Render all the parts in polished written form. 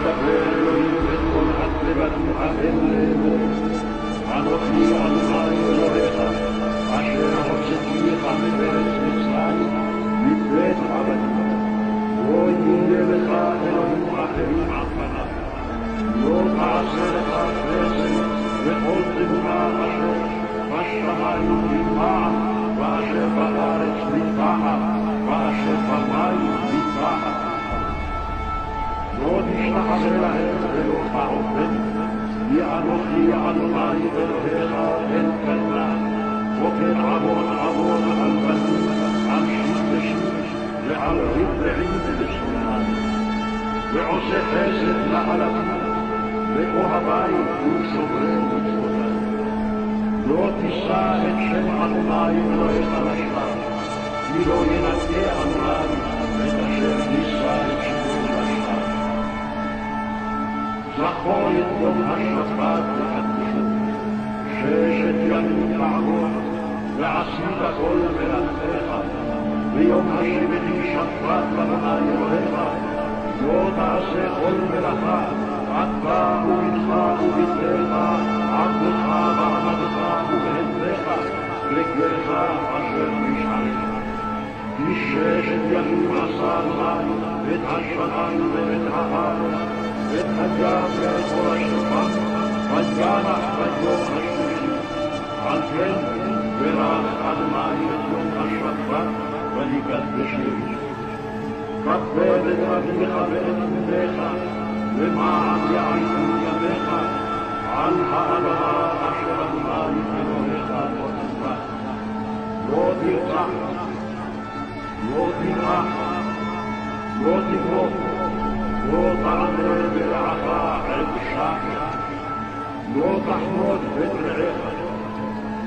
וידבר אלוהים בקול עד לבדך אל לאמור אנוכי אדוני אלוהיך אשר הוצאתיך מארץ מצרים מבית עבדים לא יהיה לך אלוהים אחרים על פניו לא תעשה לך חסד וכל תבונה אשר בשמיים מטבעת ואשר בארץ מטבעת ואשר במים מטבעת לא תשתחווה להם ולא תעבדם כי אנוכי אדוני אלוהיך אין קטנה וכן עבוד עבוד על בנים על שמשית ועל רבעים וסונן ועושה חסד לאלפים ואוהבי ושומרי מצוותיו לא תישא את שם אדוני אלוהיך לשווא כי לא ינקה אדוני את אשר נישא את שמו לשווא זכור את יום השבת וקדשו ששת ימים תעבוד ועשית כל מלאכתך ביום השביעי שבת לאדוני אלוהיך לא תעשה כל מלאכה אתה ובנך ובתך עבדך ועבדך ובהמתך לגרך אשר נשארך כי ששת ימים עשה אדוני את השמים ואת הארץ ואת הים ואת כל השבת וינח ביום השביעי על כן ברך אדוני את יום השבת ויקדשהו כבד את אביך ואת אמך למען יעיפו ימיך על האדמה אשר אדוני אלוהיך נותנך לא תרצח לא תנאף לא תבוא לא תענה ברעך עת שקר לא תחמוד בית רעך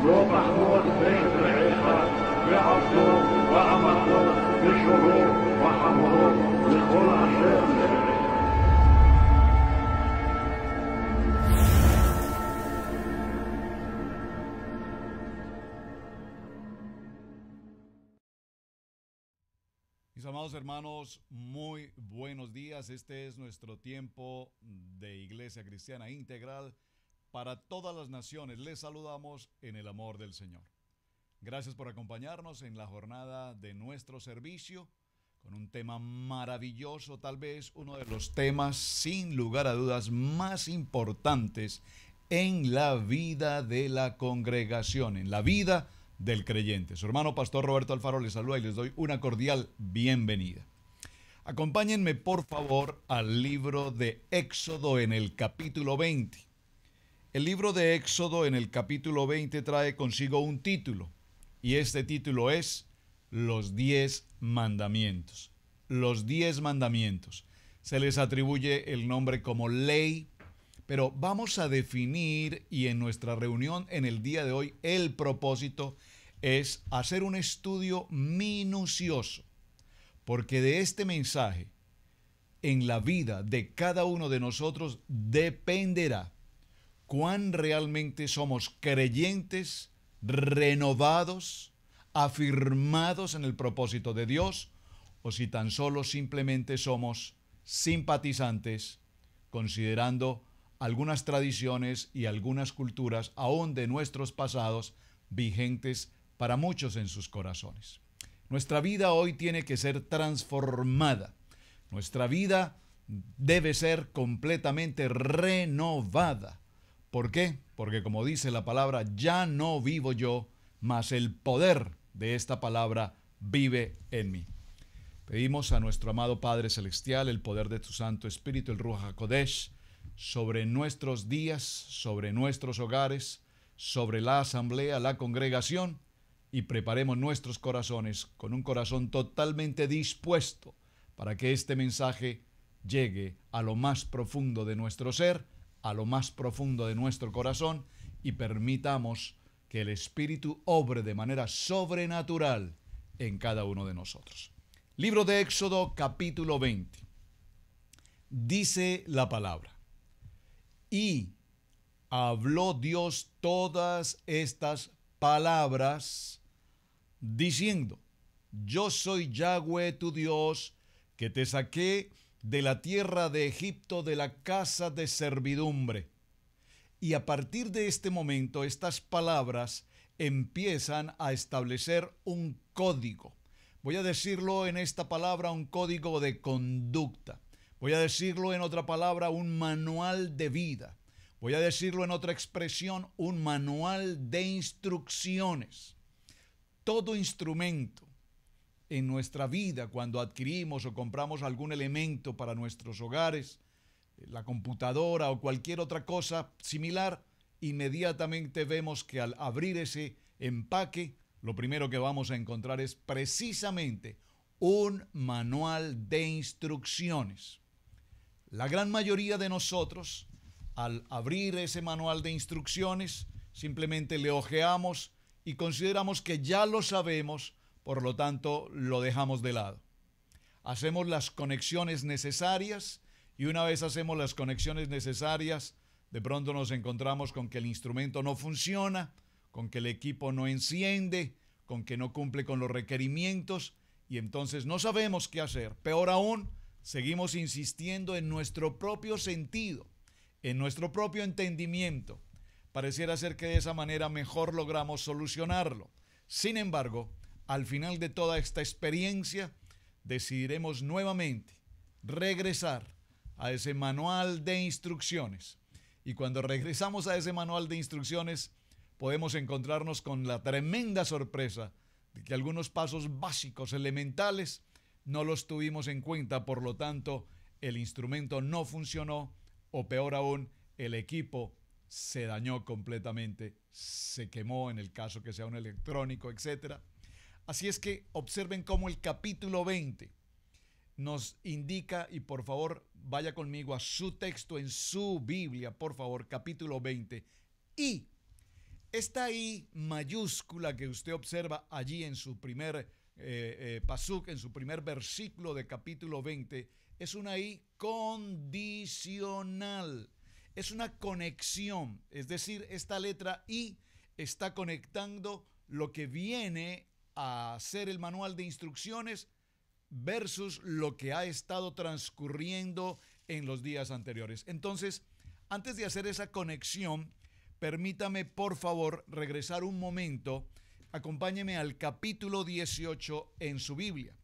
לא תחמוד בית רעך ועבדו ואמתו ושורו וחמורו וכל אשר לרעך Mis amados hermanos, muy buenos días. Este es nuestro tiempo de Iglesia Cristiana Integral para todas las naciones. Les saludamos en el amor del Señor. Gracias por acompañarnos en la jornada de nuestro servicio con un tema maravilloso, tal vez uno de los temas sin lugar a dudas más importantes en la vida de la congregación, en la vida del creyente. Su hermano Pastor Roberto Alfaro les saluda y les doy una cordial bienvenida. Acompáñenme por favor al libro de Éxodo en el capítulo 20. El libro de Éxodo en el capítulo 20 trae consigo un título y este título es Los 10 mandamientos. Los 10 mandamientos. Se les atribuye el nombre como ley, pero vamos a definir y en nuestra reunión en el día de hoy el propósito es hacer un estudio minucioso, porque de este mensaje en la vida de cada uno de nosotros dependerá cuán realmente somos creyentes, renovados, afirmados en el propósito de Dios, o si tan solo simplemente somos simpatizantes, considerando algunas tradiciones y algunas culturas, aún de nuestros pasados, vigentes para muchos en sus corazones. Nuestra vida hoy tiene que ser transformada. Nuestra vida debe ser completamente renovada. ¿Por qué? Porque como dice la palabra, ya no vivo yo, mas el poder de esta palabra vive en mí. Pedimos a nuestro amado Padre Celestial el poder de tu Santo Espíritu, el Ruach HaKodesh, sobre nuestros días, sobre nuestros hogares, sobre la asamblea, la congregación, y preparemos nuestros corazones con un corazón totalmente dispuesto para que este mensaje llegue a lo más profundo de nuestro ser, a lo más profundo de nuestro corazón, y permitamos que el Espíritu obre de manera sobrenatural en cada uno de nosotros. Libro de Éxodo, capítulo 20. Dice la palabra: y habló Dios todas estas palabras, diciendo: yo soy Yahweh tu Dios, que te saqué de la tierra de Egipto, de la casa de servidumbre. Y a partir de este momento, estas palabras empiezan a establecer un código. Voy a decirlo en esta palabra, un código de conducta. Voy a decirlo en otra palabra, un manual de vida. Voy a decirlo en otra expresión, un manual de instrucciones. Todo instrumento en nuestra vida, cuando adquirimos o compramos algún elemento para nuestros hogares, la computadora o cualquier otra cosa similar, inmediatamente vemos que al abrir ese empaque, lo primero que vamos a encontrar es precisamente un manual de instrucciones. La gran mayoría de nosotros, al abrir ese manual de instrucciones, simplemente le hojeamos y consideramos que ya lo sabemos, por lo tanto lo dejamos de lado. Hacemos las conexiones necesarias y una vez hacemos las conexiones necesarias, de pronto nos encontramos con que el instrumento no funciona, con que el equipo no enciende, con que no cumple con los requerimientos y entonces no sabemos qué hacer. Peor aún, seguimos insistiendo en nuestro propio sentido, en nuestro propio entendimiento. Pareciera ser que de esa manera mejor logramos solucionarlo. Sin embargo, al final de toda esta experiencia, decidiremos nuevamente regresar a ese manual de instrucciones. Y cuando regresamos a ese manual de instrucciones, podemos encontrarnos con la tremenda sorpresa de que algunos pasos básicos, elementales, no los tuvimos en cuenta, por lo tanto, el instrumento no funcionó, o peor aún, el equipo se dañó completamente, se quemó en el caso que sea un electrónico, etc. Así es que observen cómo el capítulo 20 nos indica, y por favor vaya conmigo a su texto en su Biblia, por favor, capítulo 20, y esta I mayúscula que usted observa allí en su primer pasuk, en su primer versículo de capítulo 20, es una I condicional, es una conexión, es decir, esta letra I está conectando lo que viene a ser el manual de instrucciones versus lo que ha estado transcurriendo en los días anteriores. Entonces, antes de hacer esa conexión, permítame por favor regresar un momento, acompáñeme al capítulo 18 en su Biblia,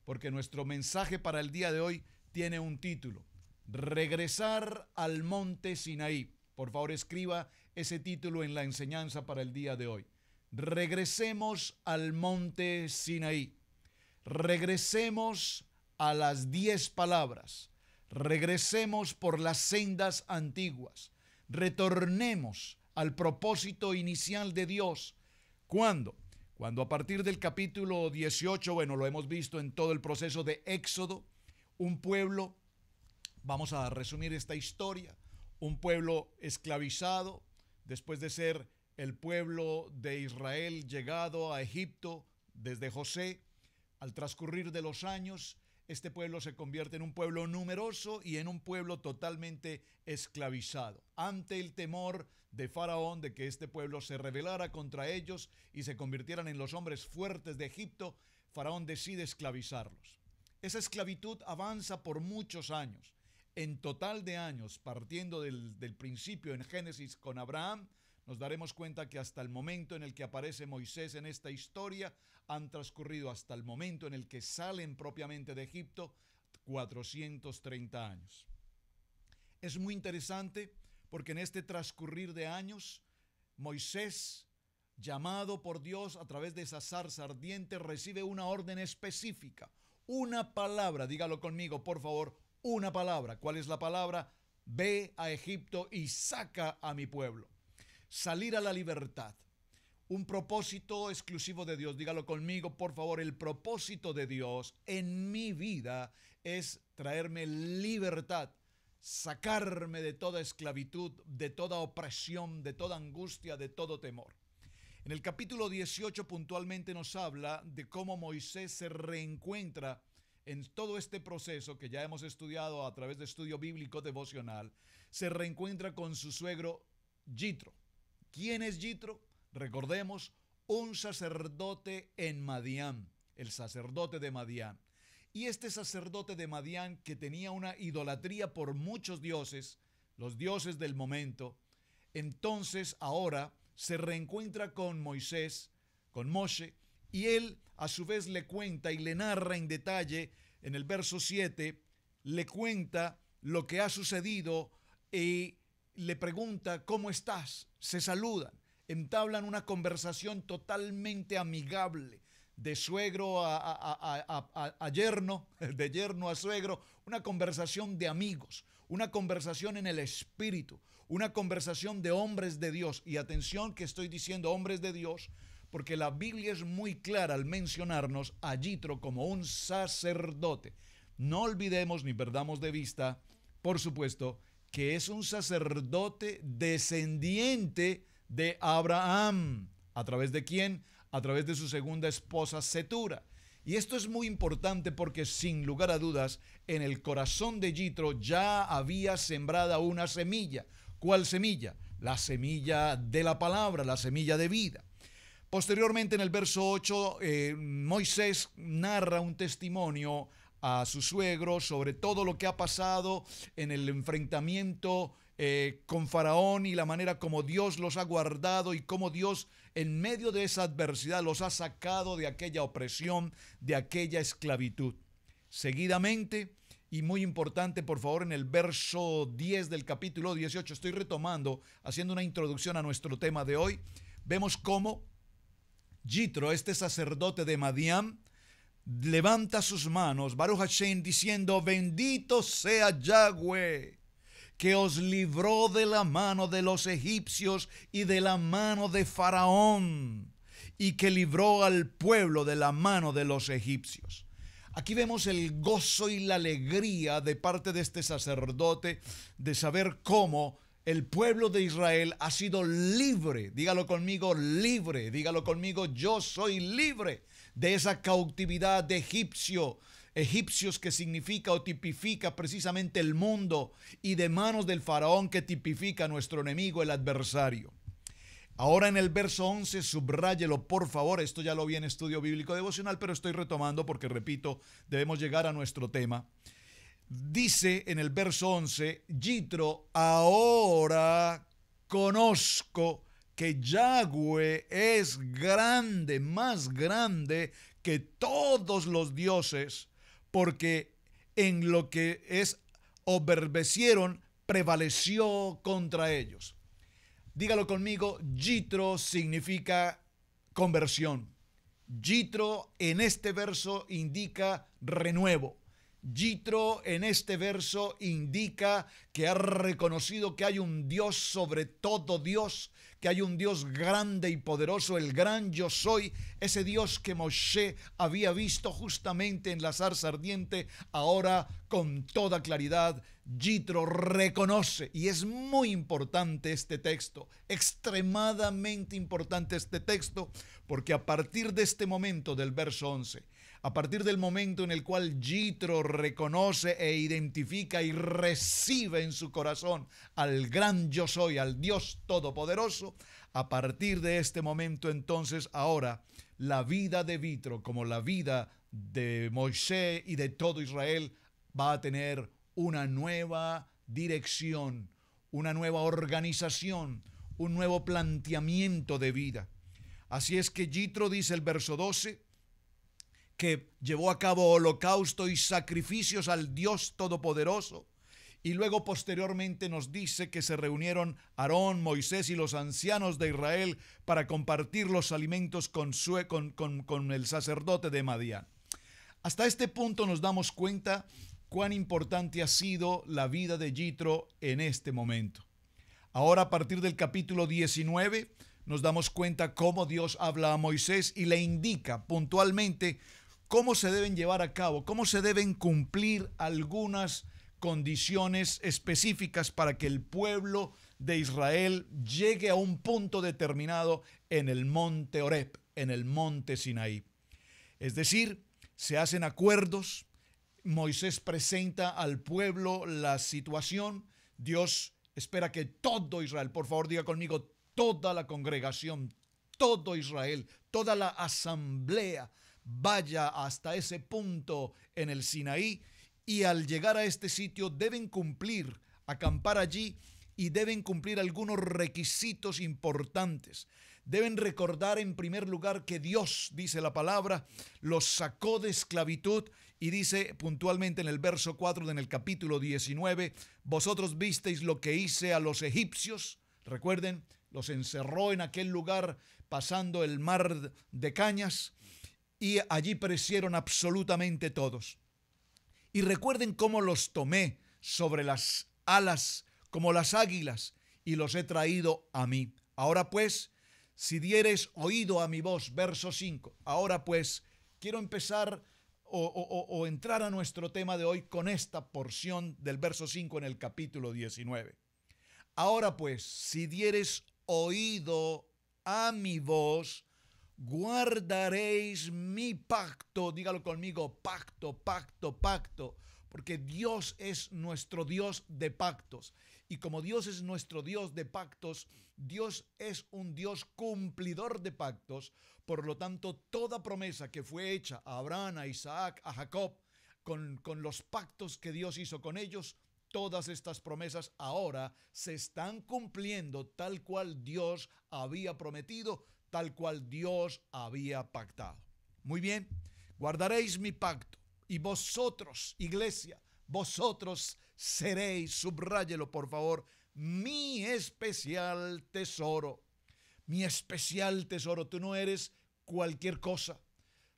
porque nuestro mensaje para el día de hoy tiene un título: Regresar al monte Sinaí. Por favor, escriba ese título en la enseñanza para el día de hoy. Regresemos al monte Sinaí. Regresemos a las 10 palabras. Regresemos por las sendas antiguas. Retornemos al propósito inicial de Dios. ¿Cuándo? Cuando a partir del capítulo 18, bueno, lo hemos visto en todo el proceso de Éxodo, un pueblo, vamos a resumir esta historia, un pueblo esclavizado, después de ser el pueblo de Israel llegado a Egipto desde José. Al transcurrir de los años, este pueblo se convierte en un pueblo numeroso y en un pueblo totalmente esclavizado. Ante el temor de Faraón de que este pueblo se rebelara contra ellos y se convirtieran en los hombres fuertes de Egipto, Faraón decide esclavizarlos. Esa esclavitud avanza por muchos años. En total de años, partiendo del principio en Génesis con Abraham, nos daremos cuenta que hasta el momento en el que aparece Moisés en esta historia, han transcurrido hasta el momento en el que salen propiamente de Egipto 430 años. Es muy interesante porque en este transcurrir de años, Moisés, llamado por Dios a través de esa zarza ardiente, recibe una orden específica, una palabra, dígalo conmigo por favor, una palabra. ¿Cuál es la palabra? Ve a Egipto y saca a mi pueblo. Salir a la libertad. Un propósito exclusivo de Dios. Dígalo conmigo, por favor. El propósito de Dios en mi vida es traerme libertad, sacarme de toda esclavitud, de toda opresión, de toda angustia, de todo temor. En el capítulo 18 puntualmente nos habla de cómo Moisés se reencuentra en todo este proceso que ya hemos estudiado a través de estudio bíblico devocional. Se reencuentra con su suegro Yitro. ¿Quién es Yitro? Recordemos, un sacerdote en Madián, el sacerdote de Madián. Y este sacerdote de Madián, que tenía una idolatría por muchos dioses, los dioses del momento, entonces ahora se reencuentra con Moisés, con Moshe, y él a su vez le cuenta y le narra en detalle en el verso 7, le cuenta lo que ha sucedido y le pregunta ¿cómo estás? Se saludan, entablan una conversación totalmente amigable, de suegro a yerno, de yerno a suegro, una conversación de amigos, una conversación en el espíritu, una conversación de hombres de Dios. Y atención que estoy diciendo hombres de Dios, porque la Biblia es muy clara al mencionarnos a Yitro como un sacerdote. No olvidemos ni perdamos de vista, por supuesto, que es un sacerdote descendiente de Abraham. ¿A través de quién? A través de su segunda esposa Setura. Y esto es muy importante porque sin lugar a dudas en el corazón de Yitro ya había sembrada una semilla. ¿Cuál semilla? La semilla de la palabra, la semilla de vida. Posteriormente en el verso 8 Moisés narra un testimonio a su suegro sobre todo lo que ha pasado en el enfrentamiento con Faraón y la manera como Dios los ha guardado y cómo Dios en medio de esa adversidad los ha sacado de aquella opresión, de aquella esclavitud. Seguidamente, y muy importante, por favor, en el verso 10 del capítulo 18, estoy retomando, haciendo una introducción a nuestro tema de hoy, vemos cómo Yitro, este sacerdote de Madián, levanta sus manos, Baruch Hashem, diciendo: bendito sea Yahweh, que os libró de la mano de los egipcios y de la mano de Faraón, y que libró al pueblo de la mano de los egipcios. Aquí vemos el gozo y la alegría de parte de este sacerdote de saber cómo el pueblo de Israel ha sido libre. Dígalo conmigo, libre. Dígalo conmigo, yo soy libre de esa cautividad de egipcios que significa o tipifica precisamente el mundo, y de manos del faraón que tipifica a nuestro enemigo, el adversario. Ahora en el verso 11, subráyelo por favor, esto ya lo vi en estudio bíblico devocional, pero estoy retomando porque, repito, debemos llegar a nuestro tema. Dice en el verso 11, Yitro, ahora conozco que Yahweh es grande, más grande que todos los dioses, porque en lo que es obedecieron, prevaleció contra ellos. Dígalo conmigo, Yitro significa conversión. Yitro en este verso indica renuevo. Yitro en este verso indica que ha reconocido que hay un Dios sobre todo Dios, que hay un Dios grande y poderoso, el gran yo soy, ese Dios que Moshe había visto justamente en la zarza ardiente. Ahora con toda claridad Yitro reconoce, y es muy importante este texto, extremadamente importante este texto, porque a partir de este momento del verso 11, a partir del momento en el cual Yitro reconoce e identifica y recibe en su corazón al gran yo soy, al Dios todopoderoso, a partir de este momento entonces ahora la vida de Yitro, como la vida de Moisés y de todo Israel, va a tener una nueva dirección, una nueva organización, un nuevo planteamiento de vida. Así es que Yitro, dice el verso 12, que llevó a cabo holocausto y sacrificios al Dios Todopoderoso. Y luego posteriormente nos dice que se reunieron Aarón, Moisés y los ancianos de Israel para compartir los alimentos con el sacerdote de Madián. Hasta este punto nos damos cuenta cuán importante ha sido la vida de Yitro en este momento. Ahora, a partir del capítulo 19, nos damos cuenta cómo Dios habla a Moisés y le indica puntualmente cómo se deben llevar a cabo, cómo se deben cumplir algunas condiciones específicas para que el pueblo de Israel llegue a un punto determinado en el monte Horeb, en el monte Sinaí. Es decir, se hacen acuerdos, Moisés presenta al pueblo la situación, Dios espera que todo Israel, por favor diga conmigo, toda la congregación, todo Israel, toda la asamblea, vaya hasta ese punto en el Sinaí y al llegar a este sitio deben cumplir, acampar allí y deben cumplir algunos requisitos importantes. Deben recordar en primer lugar que Dios, dice la palabra, los sacó de esclavitud y dice puntualmente en el verso 4 en el capítulo 19, vosotros visteis lo que hice a los egipcios. Recuerden, los encerró en aquel lugar pasando el mar de cañas y allí perecieron absolutamente todos. Y recuerden cómo los tomé sobre las alas como las águilas y los he traído a mí. Ahora pues, si dieres oído a mi voz, verso 5. Ahora pues, quiero empezar o entrar a nuestro tema de hoy con esta porción del verso 5 en el capítulo 19. Ahora pues, si dieres oído a mi voz, guardaréis mi pacto. Dígalo conmigo, pacto, pacto, pacto. Porque Dios es nuestro Dios de pactos. Y como Dios es nuestro Dios de pactos, Dios es un Dios cumplidor de pactos. Por lo tanto, toda promesa que fue hecha a Abraham, a Isaac, a Jacob, con los pactos que Dios hizo con ellos, todas estas promesas ahora se están cumpliendo tal cual Dios había prometido, tal cual Dios había pactado. Muy bien, guardaréis mi pacto y vosotros, iglesia, vosotros seréis, subráyelo por favor, mi especial tesoro. Mi especial tesoro. Tú no eres cualquier cosa.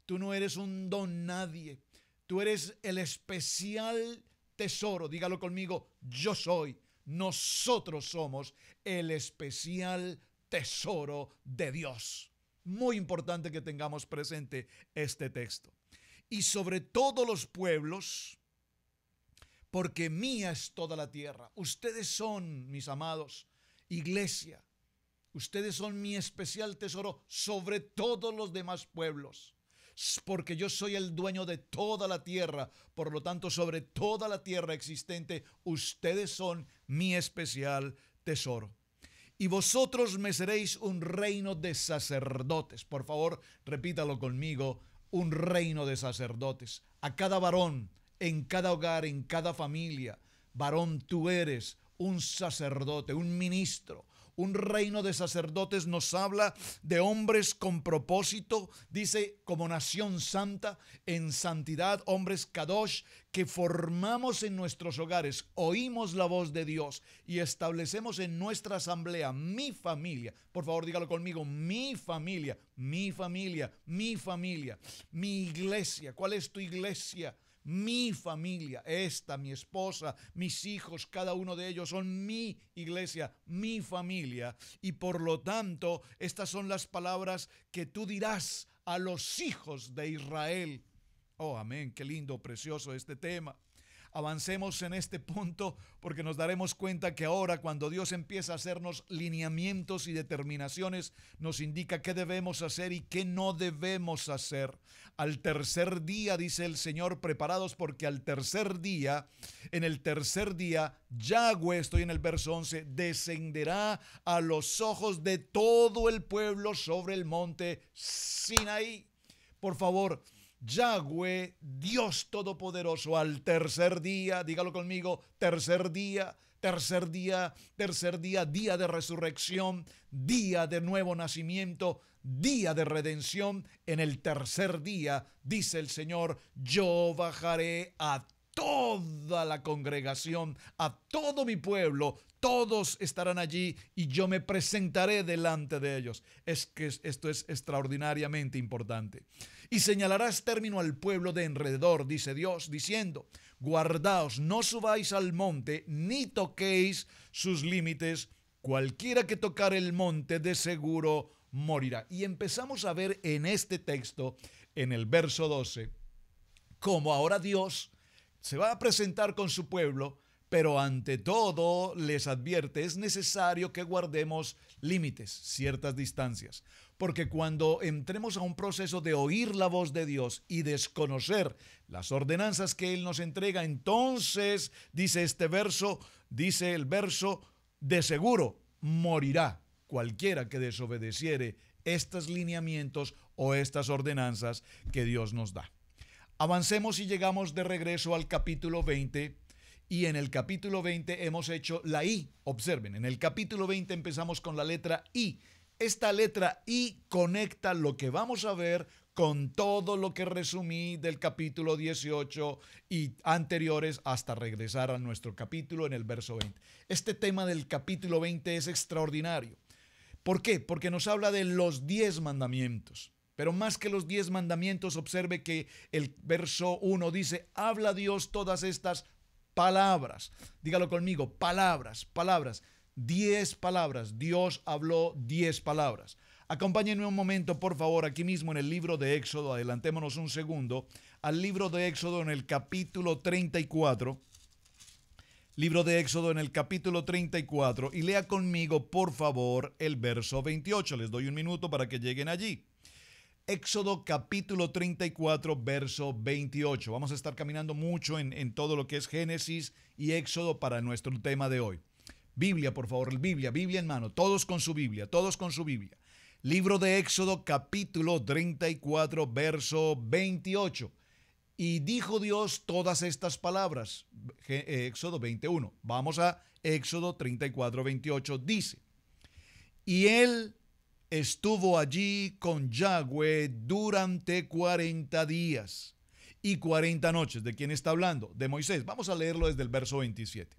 Tú no eres un don nadie. Tú eres el especial tesoro. Dígalo conmigo, yo soy. Nosotros somos el especial tesoro de Dios. Muy importante que tengamos presente este texto. Y sobre todos los pueblos, porque mía es toda la tierra. Ustedes son, mis amados, iglesia. Ustedes son mi especial tesoro sobre todos los demás pueblos. Porque yo soy el dueño de toda la tierra. Por lo tanto, sobre toda la tierra existente, ustedes son mi especial tesoro. Y vosotros me seréis un reino de sacerdotes. Por favor, repítalo conmigo. Un reino de sacerdotes. A cada varón, en cada hogar, en cada familia. Varón, tú eres un sacerdote, un ministro. Un reino de sacerdotes nos habla de hombres con propósito, dice como nación santa, en santidad, hombres kadosh, que formamos en nuestros hogares, oímos la voz de Dios y establecemos en nuestra asamblea mi familia. Por favor, dígalo conmigo, mi familia, mi familia, mi familia, mi iglesia. ¿Cuál es tu iglesia? Mi familia, esta, mi esposa, mis hijos, cada uno de ellos son mi iglesia, mi familia. Y por lo tanto, estas son las palabras que tú dirás a los hijos de Israel. Oh, amén, qué lindo, precioso este tema. Avancemos en este punto porque nos daremos cuenta que ahora cuando Dios empieza a hacernos lineamientos y determinaciones, nos indica qué debemos hacer y qué no debemos hacer. Al tercer día, dice el Señor, preparados porque al tercer día, en el tercer día, Yahweh, estoy en el verso 11, descenderá a los ojos de todo el pueblo sobre el monte Sinaí. Por favor, Yahweh, Dios Todopoderoso, al tercer día, dígalo conmigo, tercer día, día de resurrección, día de nuevo nacimiento, día de redención. En el tercer día, dice el Señor, yo bajaré a toda la congregación, a todo mi pueblo, todos estarán allí y yo me presentaré delante de ellos. Es que esto es extraordinariamente importante. Y señalarás término al pueblo de alrededor, dice Dios, diciendo, guardaos, no subáis al monte, ni toquéis sus límites, cualquiera que tocare el monte de seguro morirá. Y empezamos a ver en este texto, en el verso 12, cómo ahora Dios se va a presentar con su pueblo, pero ante todo les advierte, es necesario que guardemos límites, ciertas distancias. Porque cuando entremos a un proceso de oír la voz de Dios y desconocer las ordenanzas que Él nos entrega, entonces, dice este verso, dice el verso, de seguro morirá cualquiera que desobedeciere estos lineamientos o estas ordenanzas que Dios nos da. Avancemos y llegamos de regreso al capítulo 20. Y en el capítulo 20 hemos hecho la I. Observen, en el capítulo 20 empezamos con la letra I. Esta letra I conecta lo que vamos a ver con todo lo que resumí del capítulo 18 y anteriores hasta regresar a nuestro capítulo en el verso 20. Este tema del capítulo 20 es extraordinario. ¿Por qué? Porque nos habla de los 10 mandamientos. Pero más que los 10 mandamientos, observe que el verso 1 dice, habla Dios todas estas palabras. Dígalo conmigo, palabras, palabras. 10 palabras. Dios habló 10 palabras. Acompáñenme un momento, por favor, aquí mismo en el libro de Éxodo. Adelantémonos un segundo al libro de Éxodo en el capítulo 34. Libro de Éxodo en el capítulo 34. Y lea conmigo, por favor, el verso 28. Les doy un minuto para que lleguen allí. Éxodo capítulo 34, verso 28. Vamos a estar caminando mucho en todo lo que es Génesis y Éxodo para nuestro tema de hoy. Biblia, por favor, Biblia en mano. Todos con su Biblia, todos con su Biblia. Libro de Éxodo capítulo 34, verso 28. Y dijo Dios todas estas palabras. Éxodo 21. Vamos a Éxodo 34, 28. Dice, y él estuvo allí con Yahweh durante 40 días y 40 noches. ¿De quién está hablando? De Moisés. Vamos a leerlo desde el verso 27.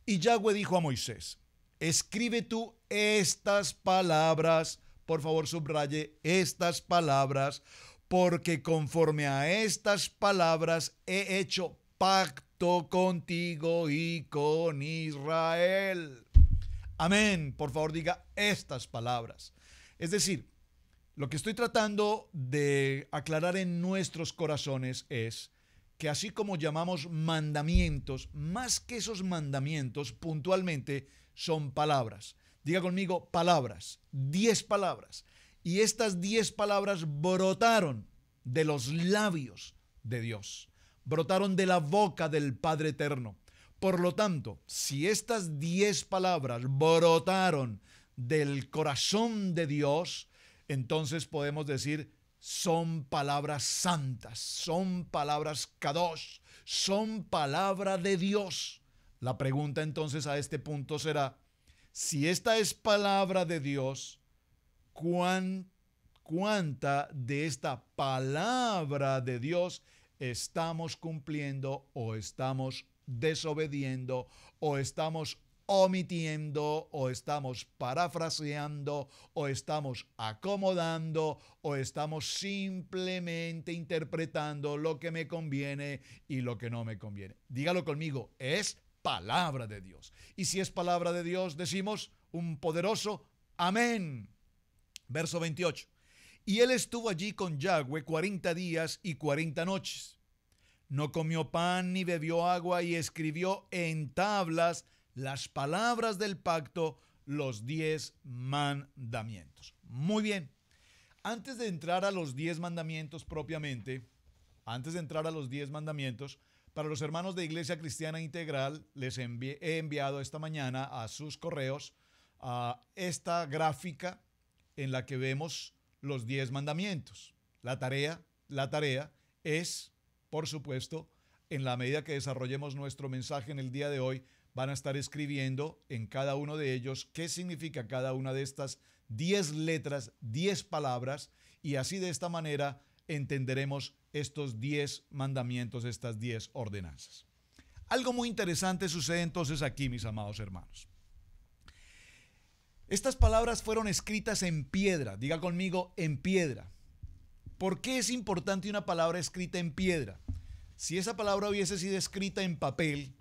Y Yahweh dijo a Moisés, escribe tú estas palabras, por favor subraye estas palabras, porque conforme a estas palabras he hecho pacto contigo y con Israel. Amén. Por favor diga estas palabras. Es decir, lo que estoy tratando de aclarar en nuestros corazones es que así como llamamos mandamientos, más que esos mandamientos, puntualmente son palabras. Diga conmigo, palabras, 10 palabras. Y estas 10 palabras brotaron de los labios de Dios, brotaron de la boca del Padre Eterno. Por lo tanto, si estas 10 palabras brotaron del corazón de Dios, entonces podemos decir, son palabras santas, son palabras kadosh, son palabra de Dios. La pregunta entonces a este punto será, si esta es palabra de Dios, ¿cuánta de esta palabra de Dios estamos cumpliendo o estamos desobediendo o estamos omitiendo o estamos parafraseando o estamos acomodando o estamos simplemente interpretando lo que me conviene y lo que no me conviene? Dígalo conmigo, es palabra de Dios. Y si es palabra de Dios, decimos un poderoso amén. Verso 28. Y él estuvo allí con Yahweh 40 días y 40 noches. No comió pan ni bebió agua y escribió en tablas las palabras del pacto, los 10 mandamientos. Muy bien. Antes de entrar a los 10 mandamientos propiamente, para los hermanos de Iglesia Cristiana Integral, les he enviado esta mañana a sus correos esta gráfica en la que vemos los 10 mandamientos. La tarea es, por supuesto, en la medida que desarrollemos nuestro mensaje en el día de hoy, van a estar escribiendo en cada uno de ellos qué significa cada una de estas 10 letras, 10 palabras, y así de esta manera entenderemos estos 10 mandamientos, estas 10 ordenanzas. Algo muy interesante sucede entonces aquí, mis amados hermanos. Estas palabras fueron escritas en piedra. Diga conmigo, en piedra. ¿Por qué es importante una palabra escrita en piedra? Si esa palabra hubiese sido escrita en papel,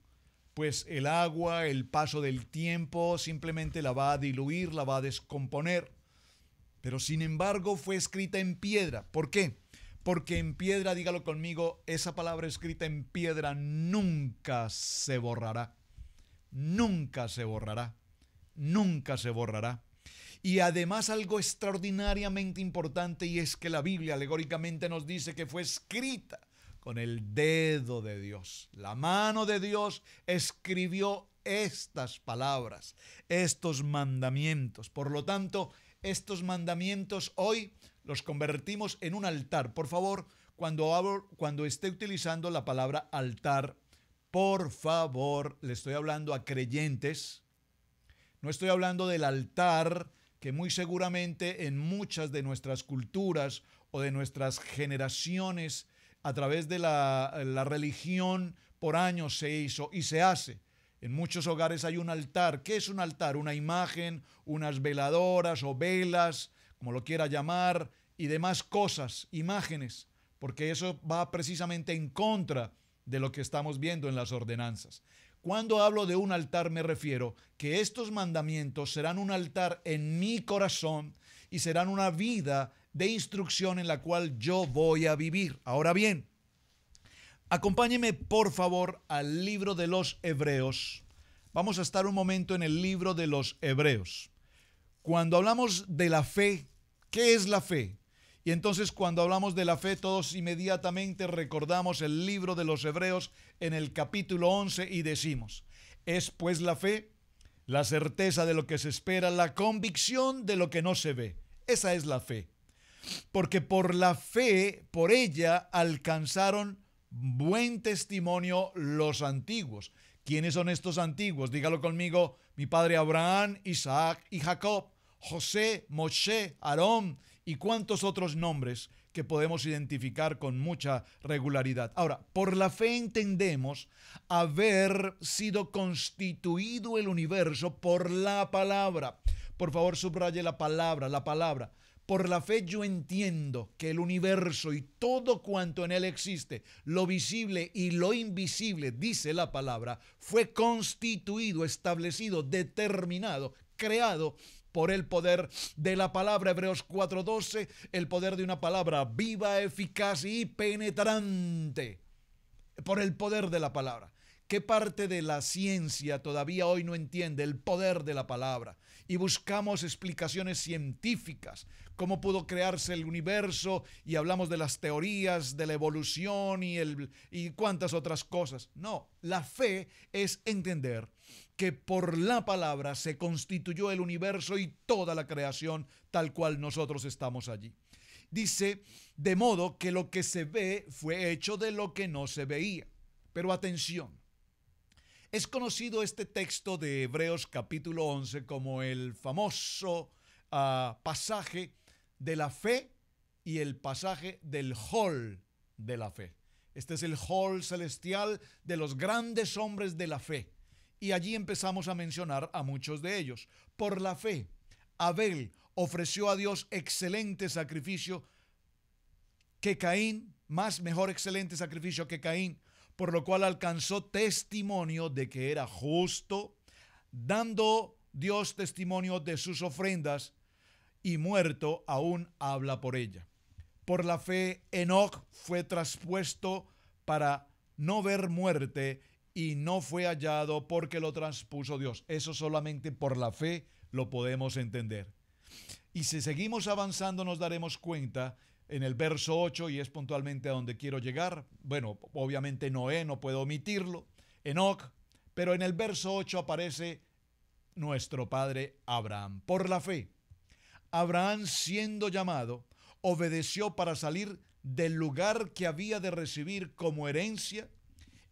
pues el agua, el paso del tiempo simplemente la va a diluir, la va a descomponer. Pero sin embargo fue escrita en piedra. ¿Por qué? Porque en piedra, dígalo conmigo, esa palabra escrita en piedra nunca se borrará. Nunca se borrará. Nunca se borrará. Y además algo extraordinariamente importante, y es que la Biblia alegóricamente nos dice que fue escrita con el dedo de Dios. La mano de Dios escribió estas palabras, estos mandamientos. Por lo tanto, estos mandamientos hoy los convertimos en un altar. Por favor, cuando esté utilizando la palabra altar, por favor, le estoy hablando a creyentes. No estoy hablando del altar que muy seguramente en muchas de nuestras culturas o de nuestras generaciones a través de la religión por años se hizo y se hace. En muchos hogares hay un altar. ¿Qué es un altar? Una imagen, unas veladoras o velas, como lo quiera llamar, y demás cosas, imágenes, porque eso va precisamente en contra de lo que estamos viendo en las ordenanzas. Cuando hablo de un altar me refiero que estos mandamientos serán un altar en mi corazón y serán una vida de instrucción en la cual yo voy a vivir. Ahora bien, acompáñeme por favor al libro de los Hebreos. Vamos a estar un momento en el libro de los Hebreos. Cuando hablamos de la fe, ¿qué es la fe? Y entonces cuando hablamos de la fe, todos inmediatamente recordamos el libro de los Hebreos en el capítulo 11 y decimos, es pues la fe, la certeza de lo que se espera, la convicción de lo que no se ve. Esa es la fe. Porque por la fe, por ella alcanzaron buen testimonio los antiguos. ¿Quiénes son estos antiguos? Dígalo conmigo, mi padre Abraham, Isaac y Jacob, José, Moshe, Aarón y cuántos otros nombres que podemos identificar con mucha regularidad. Ahora, por la fe entendemos haber sido constituido el universo por la palabra. Por favor, subraye la palabra, la palabra. Por la fe yo entiendo que el universo y todo cuanto en él existe, lo visible y lo invisible, dice la palabra, fue constituido, establecido, determinado, creado por el poder de la palabra. Hebreos 4:12, el poder de una palabra viva, eficaz y penetrante. Por el poder de la palabra. ¿Qué parte de la ciencia todavía hoy no entiende el poder de la palabra? Y buscamos explicaciones científicas. ¿Cómo pudo crearse el universo? Y hablamos de las teorías de la evolución y cuántas otras cosas. No, la fe es entender que por la palabra se constituyó el universo y toda la creación tal cual nosotros estamos allí. Dice, de modo que lo que se ve fue hecho de lo que no se veía. Pero atención, es conocido este texto de Hebreos capítulo 11 como el famoso pasaje de la fe y el pasaje del hall de la fe. Este es el hall celestial de los grandes hombres de la fe. Y allí empezamos a mencionar a muchos de ellos. Por la fe, Abel ofreció a Dios excelente sacrificio que Caín, mejor excelente sacrificio que Caín, por lo cual alcanzó testimonio de que era justo, dando Dios testimonio de sus ofrendas, y muerto aún habla por ella. Por la fe, Enoc fue traspuesto para no ver muerte y no fue hallado porque lo transpuso Dios. Eso solamente por la fe lo podemos entender. Y si seguimos avanzando nos daremos cuenta en el verso 8, y es puntualmente a donde quiero llegar. Bueno, obviamente Noé, no puedo omitirlo, Enoc, pero en el verso 8 aparece nuestro padre Abraham. Por la fe, Abraham, siendo llamado, obedeció para salir del lugar que había de recibir como herencia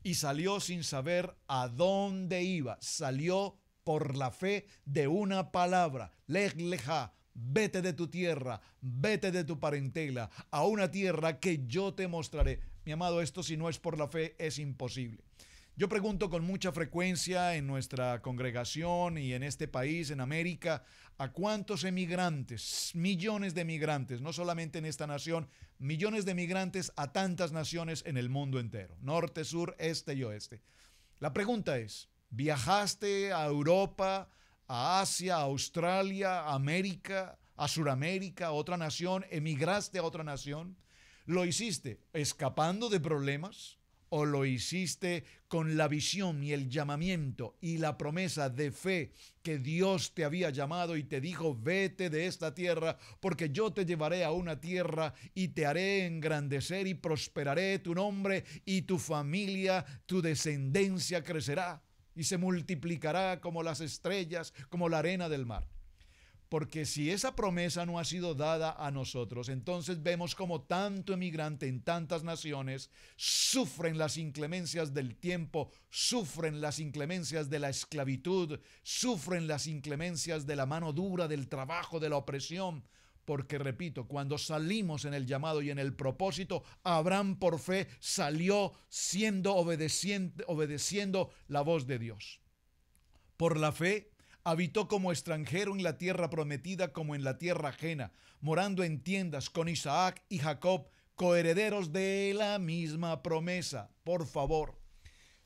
y salió sin saber a dónde iba. Salió por la fe de una palabra, lej leja, vete de tu tierra, vete de tu parentela, a una tierra que yo te mostraré. Mi amado, esto si no es por la fe es imposible. Yo pregunto con mucha frecuencia en nuestra congregación y en este país, en América, a cuántos emigrantes, millones de emigrantes, no solamente en esta nación, millones de emigrantes a tantas naciones en el mundo entero, norte, sur, este y oeste. La pregunta es, ¿viajaste a Europa, a Asia, a Australia, a América, a Suramérica, a otra nación? ¿Emigraste a otra nación? ¿Lo hiciste escapando de problemas? ¿O lo hiciste con la visión y el llamamiento y la promesa de fe que Dios te había llamado y te dijo, vete de esta tierra porque yo te llevaré a una tierra y te haré engrandecer y prosperaré tu nombre y tu familia, tu descendencia crecerá y se multiplicará como las estrellas, como la arena del mar? Porque si esa promesa no ha sido dada a nosotros, entonces vemos como tanto emigrante en tantas naciones sufren las inclemencias del tiempo, sufren las inclemencias de la esclavitud, sufren las inclemencias de la mano dura, del trabajo, de la opresión. Porque, repito, cuando salimos en el llamado y en el propósito, Abraham por fe salió obedeciendo la voz de Dios. Por la fe habitó como extranjero en la tierra prometida como en la tierra ajena, morando en tiendas con Isaac y Jacob, coherederos de la misma promesa. Por favor,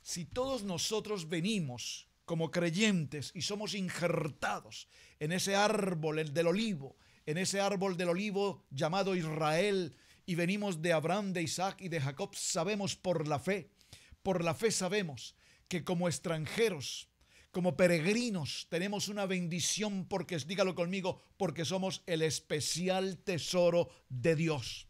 si todos nosotros venimos como creyentes y somos injertados en ese árbol del olivo, llamado Israel, y venimos de Abraham, de Isaac y de Jacob, sabemos por la fe sabemos que como extranjeros, como peregrinos, tenemos una bendición porque, dígalo conmigo, porque somos el especial tesoro de Dios.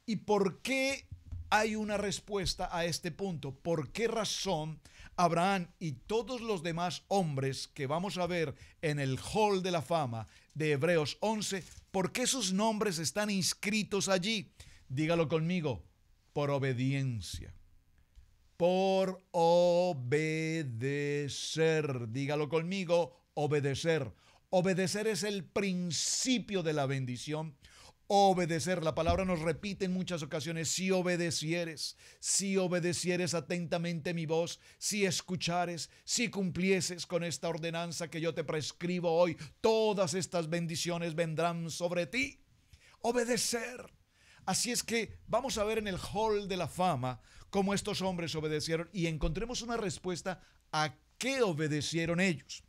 ¿Y por qué hay una respuesta a este punto? ¿Por qué razón Abraham y todos los demás hombres que vamos a ver en el Hall de la Fama de Hebreos 11, por qué sus nombres están inscritos allí? Dígalo conmigo, por obediencia. Por obedecer. Dígalo conmigo, obedecer. Obedecer es el principio de la bendición. Obedecer, la palabra nos repite en muchas ocasiones: si obedecieres atentamente mi voz, si escuchares, si cumplieses con esta ordenanza que yo te prescribo hoy, todas estas bendiciones vendrán sobre ti. Obedecer. Así es que vamos a ver en el Hall de la Fama cómo estos hombres obedecieron y encontremos una respuesta a qué obedecieron ellos.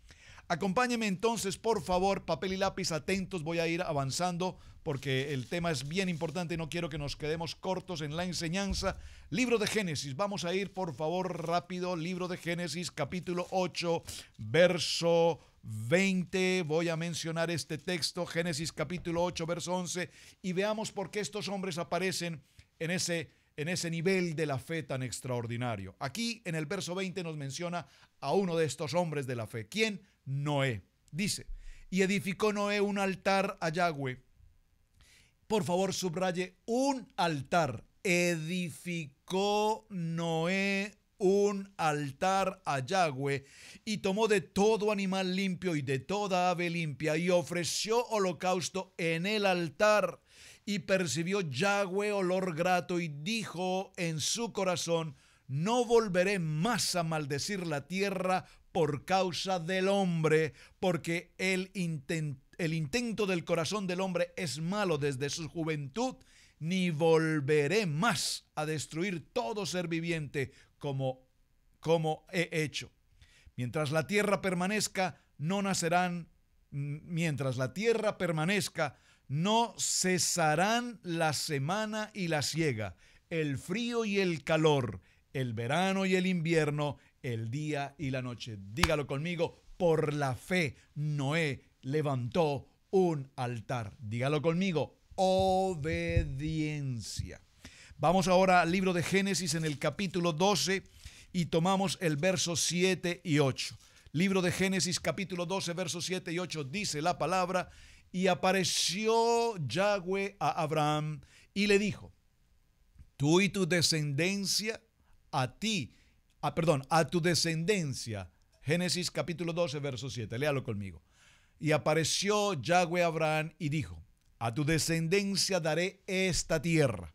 Acompáñenme entonces, por favor, papel y lápiz, atentos, voy a ir avanzando porque el tema es bien importante y no quiero que nos quedemos cortos en la enseñanza. Libro de Génesis, vamos a ir por favor rápido, libro de Génesis, capítulo 8, verso 20, voy a mencionar este texto, Génesis capítulo 8, verso 11, y veamos por qué estos hombres aparecen en ese nivel de la fe tan extraordinario. Aquí en el verso 20 nos menciona a uno de estos hombres de la fe. ¿Quién? Noé. Dice, y edificó Noé un altar a Yahweh. Por favor, subraye un altar. Edificó Noé un altar a Yahweh y tomó de todo animal limpio y de toda ave limpia y ofreció holocausto en el altar. Y percibió Yahweh olor grato y dijo en su corazón: no volveré más a maldecir la tierra por causa del hombre, porque el intento del corazón del hombre es malo desde su juventud, ni volveré más a destruir todo ser viviente como he hecho. Mientras la tierra permanezca, no cesarán la semana y la siega, el frío y el calor, el verano y el invierno, el día y la noche. Dígalo conmigo, por la fe Noé levantó un altar. Dígalo conmigo, obediencia. Vamos ahora al libro de Génesis en el capítulo 12 y tomamos el verso 7 y 8. Libro de Génesis capítulo 12, versos 7 y 8 dice la palabra: y apareció Yahweh a Abraham y le dijo: tú y tu descendencia a tu descendencia. Génesis capítulo 12, verso 7. Léalo conmigo. Y apareció Yahweh a Abraham y dijo: a tu descendencia daré esta tierra.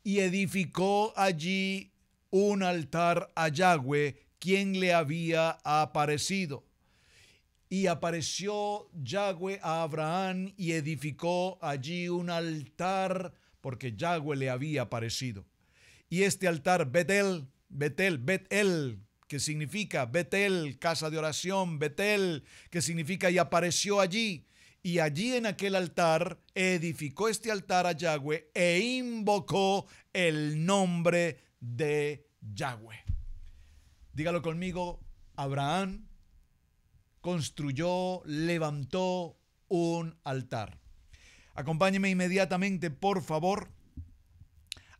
Y edificó allí un altar a Yahweh, quien le había aparecido. Y apareció Yahweh a Abraham y edificó allí un altar, porque Yahweh le había aparecido. Y este altar, Betel, que significa Betel, casa de oración, Betel, que significa y apareció allí. Y allí en aquel altar edificó este altar a Yahweh e invocó el nombre de Yahweh. Dígalo conmigo, Abraham construyó, levantó un altar. Acompáñeme inmediatamente, por favor,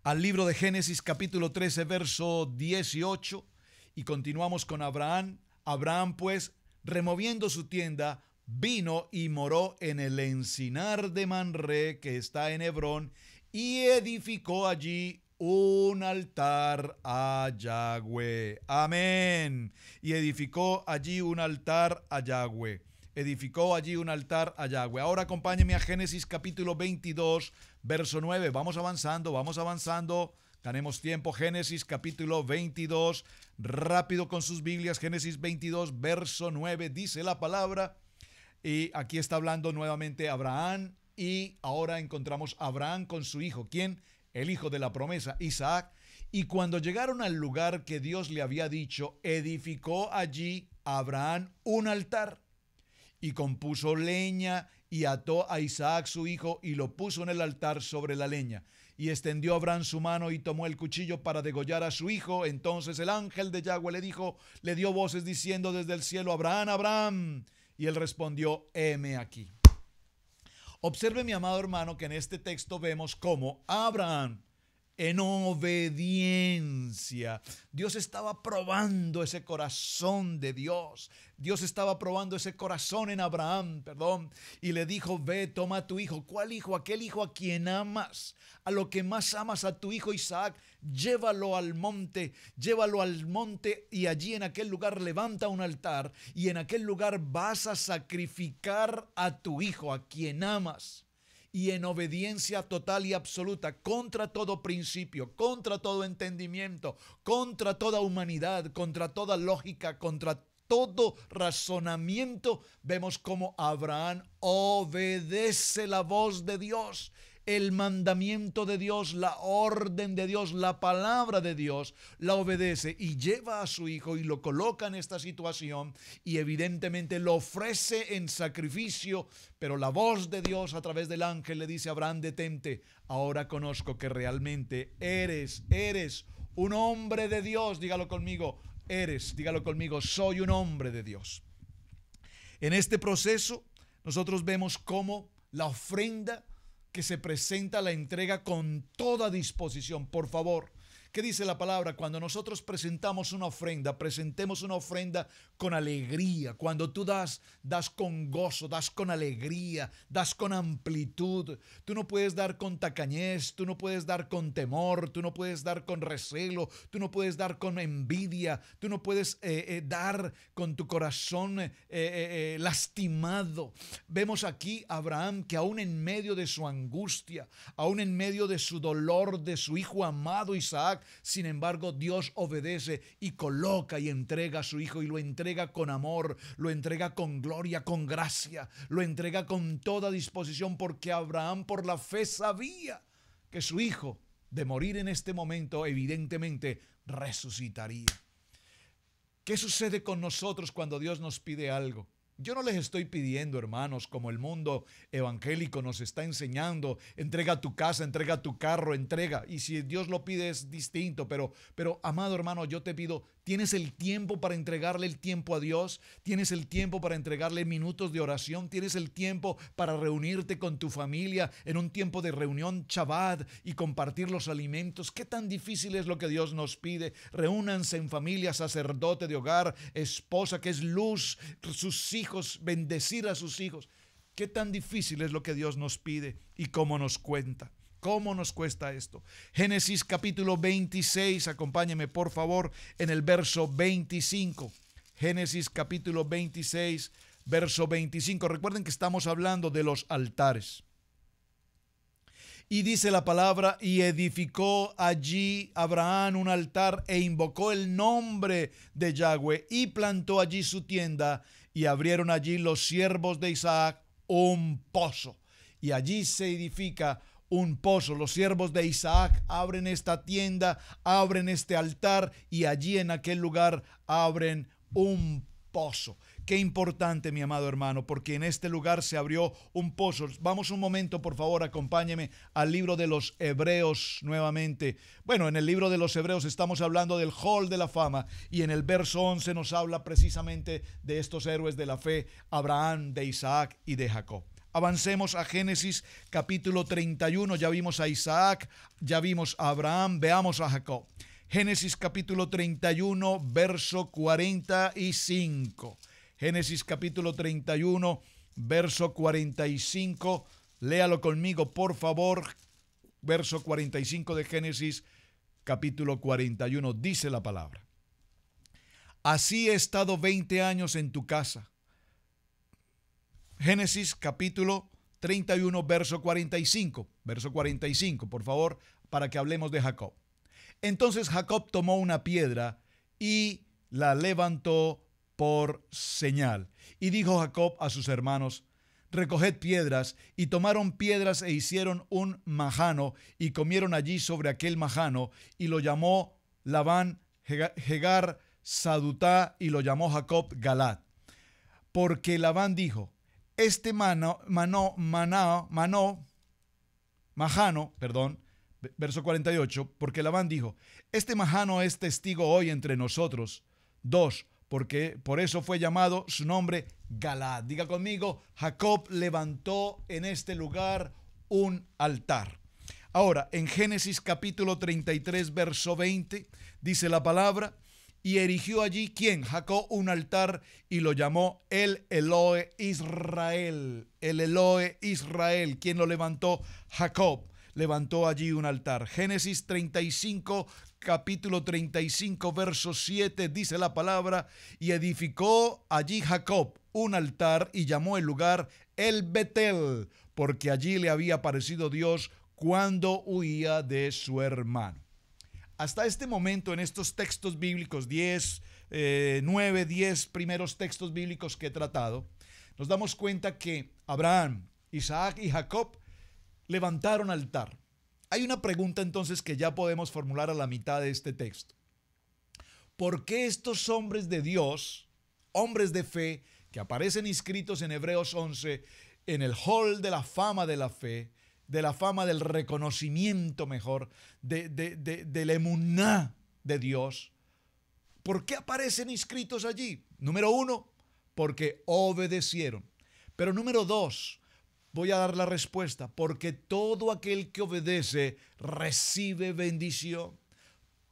al libro de Génesis capítulo 13, verso 18, y continuamos con Abraham. Abraham, pues, removiendo su tienda, vino y moró en el encinar de Manré, que está en Hebrón, y edificó allí un altar a Yahweh. Amén. Y edificó allí un altar a Yahweh. Edificó allí un altar a Yahweh. Ahora acompáñenme a Génesis capítulo 22, verso 9. Vamos avanzando, vamos avanzando. Ganemos tiempo. Génesis capítulo 22. Rápido con sus Biblias. Génesis 22, verso 9. Dice la palabra. Y aquí está hablando nuevamente Abraham. Y ahora encontramos a Abraham con su hijo. ¿Quién? El hijo de la promesa, Isaac. Y cuando llegaron al lugar que Dios le había dicho, edificó allí Abraham un altar. Y compuso leña y ató a Isaac su hijo y lo puso en el altar sobre la leña. Y extendió Abraham su mano y tomó el cuchillo para degollar a su hijo. Entonces el ángel de Yahweh le dio voces diciendo desde el cielo: Abraham, Abraham. Y él respondió: heme aquí. Observe, mi amado hermano, que en este texto vemos cómo Abraham, en obediencia, Dios estaba probando ese corazón de Dios. Dios estaba probando ese corazón en Abraham, y le dijo: ve, toma a tu hijo. ¿Cuál hijo? Aquel hijo a quien amas, a lo que más amas, a tu hijo Isaac. Llévalo al monte y allí en aquel lugar levanta un altar y en aquel lugar vas a sacrificar a tu hijo, a quien amas. Y en obediencia total y absoluta, contra todo principio, contra todo entendimiento, contra toda humanidad, contra toda lógica, contra todo razonamiento, vemos cómo Abraham obedece la voz de Dios, el mandamiento de Dios, la orden de Dios, la palabra de Dios, la obedece y lleva a su hijo y lo coloca en esta situación y evidentemente lo ofrece en sacrificio, pero la voz de Dios a través del ángel le dice a Abraham: detente, ahora conozco que realmente eres un hombre de Dios. Dígalo conmigo, soy un hombre de Dios. En este proceso nosotros vemos cómo la ofrenda que se presenta, la entrega con toda disposición. Por favor, ¿qué dice la palabra? Cuando nosotros presentamos una ofrenda, presentemos una ofrenda con alegría. Cuando tú das con gozo, das con alegría, das con amplitud. Tú no puedes dar con tacañez, tú no puedes dar con temor, tú no puedes dar con recelo, tú no puedes dar con envidia, tú no puedes dar con tu corazón lastimado. Vemos aquí a Abraham que aún en medio de su angustia, aún en medio de su dolor de su hijo amado Isaac, sin embargo, Dios obedece y coloca y entrega a su hijo, y lo entrega con amor, lo entrega con gloria, con gracia, lo entrega con toda disposición, porque Abraham por la fe sabía que su hijo, de morir en este momento, evidentemente resucitaría. ¿Qué sucede con nosotros cuando Dios nos pide algo? Yo no les estoy pidiendo, hermanos, como el mundo evangélico nos está enseñando: entrega tu casa, entrega tu carro, entrega. Y si Dios lo pide es distinto, pero amado hermano, yo te pido, ¿tienes el tiempo para entregarle el tiempo a Dios? ¿Tienes el tiempo para entregarle minutos de oración? ¿Tienes el tiempo para reunirte con tu familia en un tiempo de reunión Shabbat y compartir los alimentos? ¿Qué tan difícil es lo que Dios nos pide? Reúnanse en familia, sacerdote de hogar, esposa que es luz, sus hijos, bendecir a sus hijos. ¿Qué tan difícil es lo que Dios nos pide y cómo nos cuenta? ¿Cómo nos cuesta esto? Génesis capítulo 26, acompáñeme por favor en el verso 25. Génesis capítulo 26, verso 25. Recuerden que estamos hablando de los altares. Y dice la palabra: y edificó allí Abraham un altar e invocó el nombre de Yahweh y plantó allí su tienda, y abrieron allí los siervos de Isaac un pozo. Y allí se edifica un pozo. Los siervos de Isaac abren esta tienda, abren este altar, y allí en aquel lugar abren un pozo. Qué importante, mi amado hermano, porque en este lugar se abrió un pozo. Vamos un momento, por favor, acompáñeme al libro de los Hebreos nuevamente. Bueno, en el libro de los Hebreos estamos hablando del Hall de la Fama, y en el verso 11 nos habla precisamente de estos héroes de la fe: Abraham, de Isaac y de Jacob. Avancemos a Génesis capítulo 31. Ya vimos a Isaac, ya vimos a Abraham, veamos a Jacob. Génesis capítulo 31, verso 45. Génesis capítulo 31, verso 45. Léalo conmigo, por favor. Verso 45 de Génesis, capítulo 41. Dice la palabra: así he estado 20 años en tu casa. Génesis capítulo 31, verso 45. Verso 45, por favor, para que hablemos de Jacob. Entonces Jacob tomó una piedra y la levantó por señal. Y dijo Jacob a sus hermanos: recoged piedras. Y tomaron piedras e hicieron un majano, y comieron allí sobre aquel majano, y lo llamó Labán Jegar Sadutá, y lo llamó Jacob Galad. Porque Labán dijo: este majano, verso 48, porque Labán dijo: este majano es testigo hoy entre nosotros dos, porque por eso fue llamado su nombre Galad. Diga conmigo: Jacob levantó en este lugar un altar. Ahora, en Génesis capítulo 33, verso 20, dice la palabra: y erigió allí, ¿quién? Jacob, un altar, y lo llamó el Elohe Israel. El Elohe Israel. ¿Quién lo levantó? Jacob levantó allí un altar. Génesis 35, capítulo 35, verso 7, dice la palabra: y edificó allí Jacob un altar y llamó el lugar el Betel, porque allí le había aparecido Dios cuando huía de su hermano. Hasta este momento, en estos textos bíblicos, 9, 10 primeros textos bíblicos que he tratado, nos damos cuenta que Abraham, Isaac y Jacob levantaron altar. Hay una pregunta entonces que ya podemos formular a la mitad de este texto. ¿Por qué estos hombres de Dios, hombres de fe, que aparecen inscritos en Hebreos 11, en el hall de la fama de la fe, de la fama del reconocimiento mejor, de la emuná de Dios, ¿por qué aparecen inscritos allí? Número 1, porque obedecieron. Pero número 2, voy a dar la respuesta: porque todo aquel que obedece recibe bendición.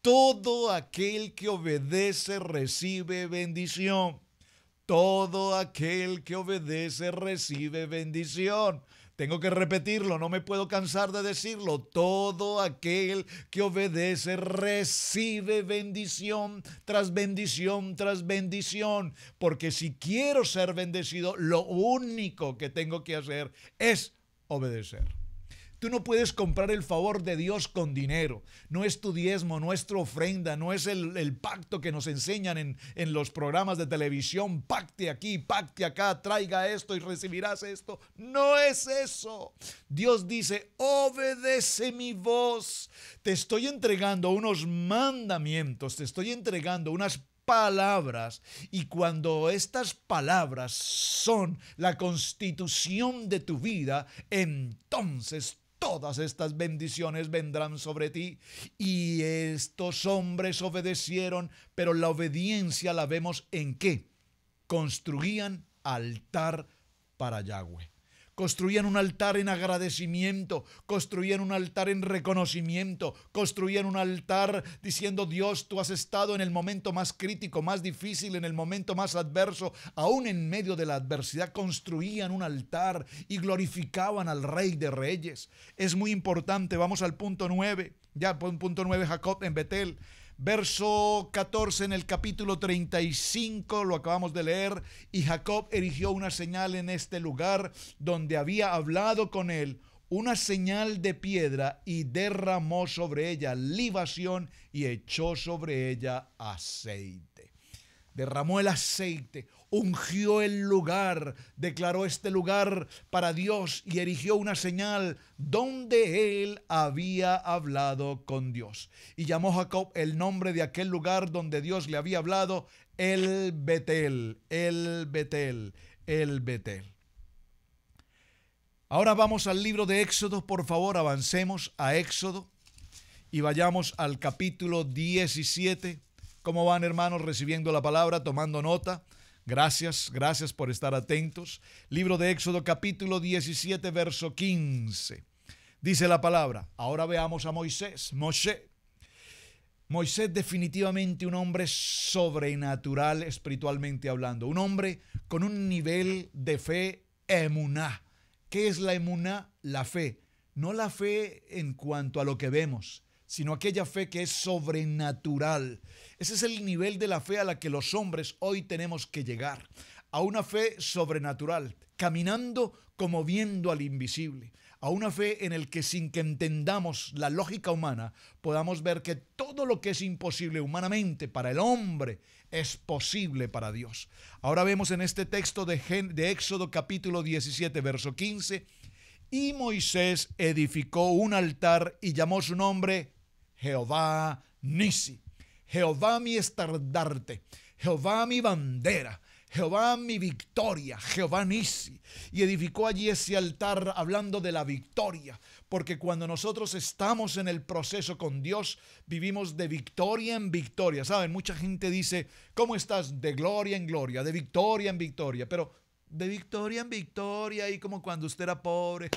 Todo aquel que obedece recibe bendición. Todo aquel que obedece recibe bendición. Tengo que repetirlo, no me puedo cansar de decirlo. Todo aquel que obedece recibe bendición tras bendición tras bendición. Porque si quiero ser bendecido, lo único que tengo que hacer es obedecer. Tú no puedes comprar el favor de Dios con dinero. No es tu diezmo, no es tu ofrenda, no es el pacto que nos enseñan en los programas de televisión. Pacte aquí, pacte acá, traiga esto y recibirás esto. No es eso. Dios dice: obedece mi voz. Te estoy entregando unos mandamientos, te estoy entregando unas palabras, y cuando estas palabras son la constitución de tu vida, entonces todas estas bendiciones vendrán sobre ti. Y estos hombres obedecieron, pero la obediencia la vemos en qué: construían altar para Yahweh. Construían un altar en agradecimiento, construían un altar en reconocimiento, construían un altar diciendo: Dios, tú has estado en el momento más crítico, más difícil, en el momento más adverso, aún en medio de la adversidad. Construían un altar y glorificaban al Rey de Reyes. Es muy importante. Vamos al punto 9. Ya, punto 9, Jacob en Betel. Verso 14 en el capítulo 35, lo acabamos de leer: y Jacob erigió una señal en este lugar donde había hablado con él, una señal de piedra, y derramó sobre ella libación y echó sobre ella aceite. Derramó el aceite, ungió el lugar, declaró este lugar para Dios y erigió una señal donde él había hablado con Dios. Y llamó Jacob el nombre de aquel lugar donde Dios le había hablado el Betel, el Betel, el Betel. Ahora vamos al libro de Éxodo. Por favor, avancemos a Éxodo y vayamos al capítulo 17. ¿Cómo van, hermanos, recibiendo la palabra, tomando nota? Gracias por estar atentos. Libro de Éxodo, capítulo 17, verso 15. Dice la palabra. Ahora veamos a Moisés. Moisés, definitivamente un hombre sobrenatural espiritualmente hablando. Un hombre con un nivel de fe emuná. ¿Qué es la emuná? La fe. No la fe en cuanto a lo que vemos, sino aquella fe que es sobrenatural. Ese es el nivel de la fe a la que los hombres hoy tenemos que llegar. A una fe sobrenatural, caminando como viendo al invisible. A una fe en el que sin que entendamos la lógica humana, podamos ver que todo lo que es imposible humanamente para el hombre es posible para Dios. Ahora vemos en este texto de Éxodo capítulo 17, verso 15, y Moisés edificó un altar y llamó su nombre Jehová Nisi. Jehová mi estandarte, Jehová mi bandera, Jehová mi victoria, Jehová Nisi. Y edificó allí ese altar hablando de la victoria, porque cuando nosotros estamos en el proceso con Dios, vivimos de victoria en victoria. ¿Saben? Mucha gente dice, ¿cómo estás? De gloria en gloria, de victoria en victoria, pero de victoria en victoria, y como cuando usted era pobre.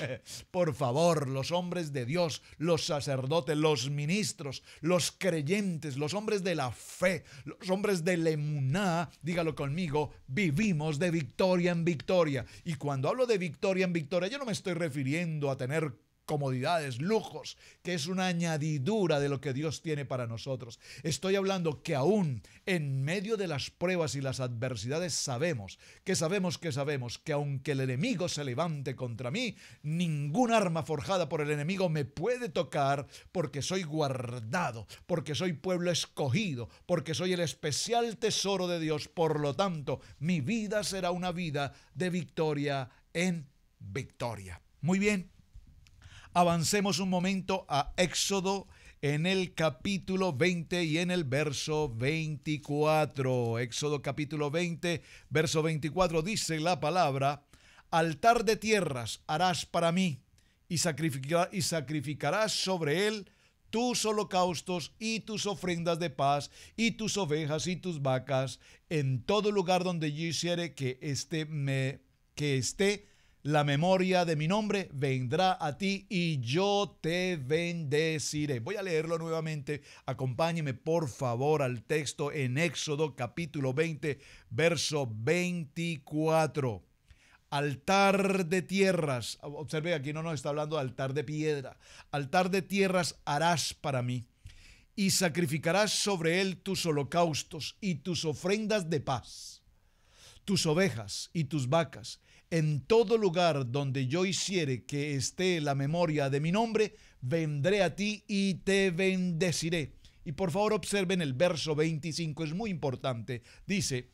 Por favor, los hombres de Dios, los sacerdotes, los ministros, los creyentes, los hombres de la fe, los hombres de la emuná, dígalo conmigo, vivimos de victoria en victoria. Y cuando hablo de victoria en victoria, yo no me estoy refiriendo a tener comodidades, lujos, que es una añadidura de lo que Dios tiene para nosotros. Estoy hablando que aún en medio de las pruebas y las adversidades sabemos que aunque el enemigo se levante contra mí, ningún arma forjada por el enemigo me puede tocar, porque soy guardado, porque soy pueblo escogido, porque soy el especial tesoro de Dios. Por lo tanto, mi vida será una vida de victoria en victoria. Muy bien. Avancemos un momento a Éxodo en el capítulo 20 y en el verso 24. Éxodo capítulo 20, verso 24 dice la palabra: altar de tierras harás para mí y sacrificarás sobre él tus holocaustos y tus ofrendas de paz y tus ovejas y tus vacas en todo lugar donde yo hiciere que esté la memoria de mi nombre, vendrá a ti y yo te bendeciré. Voy a leerlo nuevamente. Acompáñeme por favor al texto en Éxodo capítulo 20, verso 24. Altar de tierras. Observe, aquí no nos está hablando de altar de piedra. Altar de tierras harás para mí y sacrificarás sobre él tus holocaustos y tus ofrendas de paz, tus ovejas y tus vacas. En todo lugar donde yo hiciere que esté la memoria de mi nombre, vendré a ti y te bendeciré. Y por favor observen el verso 25, es muy importante. Dice: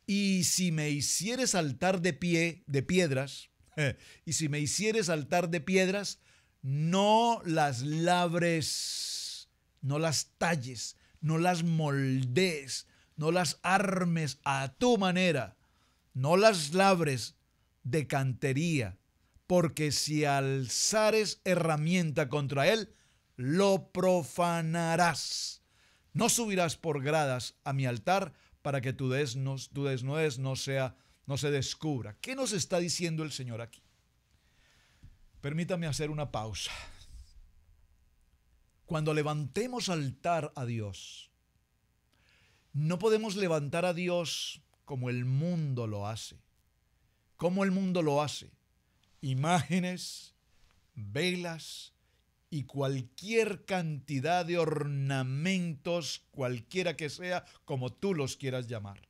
y si me hicieres altar de piedras, y si me hicieres altar de piedras, no las labres, no las talles, no las moldees, no las armes a tu manera. No las labres de cantería, porque si alzares herramienta contra él, lo profanarás. No subirás por gradas a mi altar para que tu desnudez no se descubra. ¿Qué nos está diciendo el Señor aquí? Permítame hacer una pausa. Cuando levantemos altar a Dios, no podemos levantar a Dios como el mundo lo hace. ¿Cómo el mundo lo hace? Imágenes, velas y cualquier cantidad de ornamentos, cualquiera que sea, como tú los quieras llamar.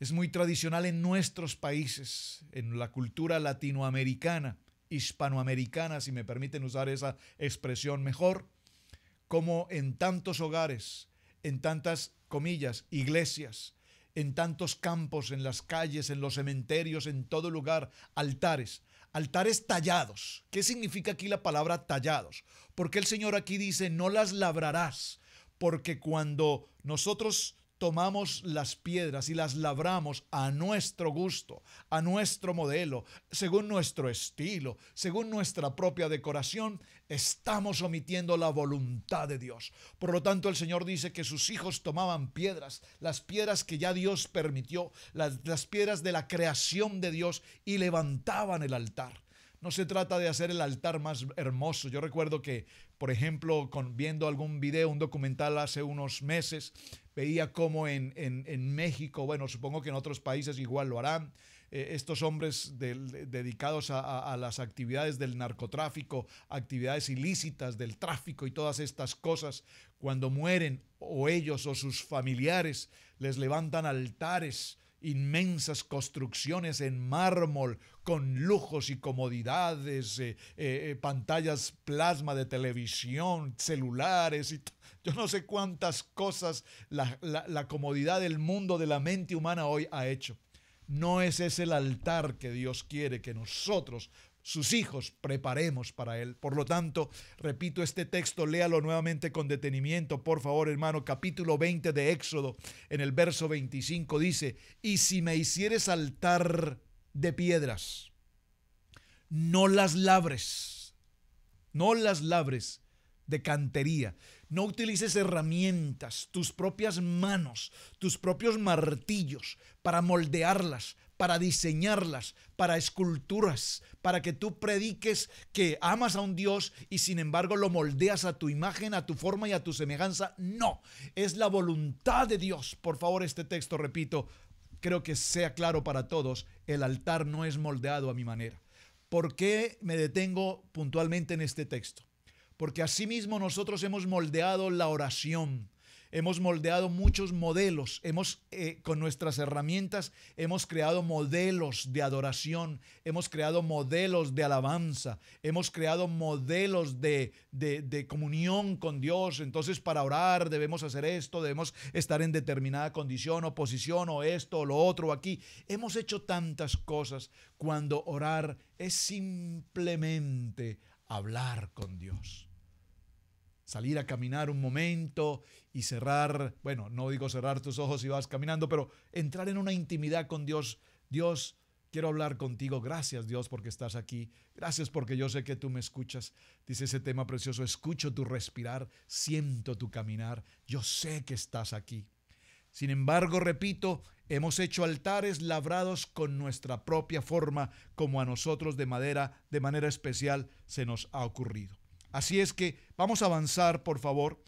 Es muy tradicional en nuestros países, en la cultura latinoamericana, hispanoamericana, si me permiten usar esa expresión mejor, como en tantos hogares, en tantas, comillas, iglesias, en tantos campos, en las calles, en los cementerios, en todo lugar, altares tallados. ¿Qué significa aquí la palabra tallados? Porque el Señor aquí dice, no las labrarás, porque cuando nosotros tomamos las piedras y las labramos a nuestro gusto, a nuestro modelo, según nuestro estilo, según nuestra propia decoración, estamos omitiendo la voluntad de Dios. Por lo tanto, el Señor dice que sus hijos tomaban piedras, las piedras que ya Dios permitió, las piedras de la creación de Dios, y levantaban el altar. No se trata de hacer el altar más hermoso. Yo recuerdo que, por ejemplo, viendo algún video, un documental hace unos meses, veía cómo en México, bueno, supongo que en otros países igual lo harán, estos hombres dedicados a las actividades del narcotráfico, actividades ilícitas del tráfico y todas estas cosas, cuando mueren o ellos o sus familiares, les levantan altares, inmensas construcciones en mármol con lujos y comodidades, pantallas plasma de televisión, celulares y yo no sé cuántas cosas la comodidad del mundo de la mente humana hoy ha hecho. No es ese el altar que Dios quiere que nosotros, sus hijos, preparemos para Él. Por lo tanto, repito este texto, léalo nuevamente con detenimiento, por favor, hermano. Capítulo 20 de Éxodo, en el verso 25 dice: y si me hicieres altar de piedras, no las labres de cantería. No utilices herramientas, tus propias manos, tus propios martillos para moldearlas, para diseñarlas, para esculturas, para que tú prediques que amas a un Dios y sin embargo lo moldeas a tu imagen, a tu forma y a tu semejanza. No, es la voluntad de Dios. Por favor, este texto, repito, creo que sea claro para todos, el altar no es moldeado a mi manera. ¿Por qué me detengo puntualmente en este texto? Porque asimismo nosotros hemos moldeado la oración, hemos moldeado muchos modelos, con nuestras herramientas hemos creado modelos de adoración, hemos creado modelos de alabanza, hemos creado modelos de comunión con Dios. Entonces, para orar debemos hacer esto, debemos estar en determinada condición o posición o esto o lo otro o aquí. Hemos hecho tantas cosas cuando orar es simplemente hablar con Dios. Salir a caminar un momento y cerrar, bueno, no digo cerrar tus ojos y vas caminando, pero entrar en una intimidad con Dios. Dios, quiero hablar contigo. Gracias, Dios, porque estás aquí. Gracias porque yo sé que tú me escuchas. Dice ese tema precioso: escucho tu respirar, siento tu caminar. Yo sé que estás aquí. Sin embargo, repito, hemos hecho altares labrados con nuestra propia forma, como a nosotros de manera especial se nos ha ocurrido. Así es que vamos a avanzar, por favor,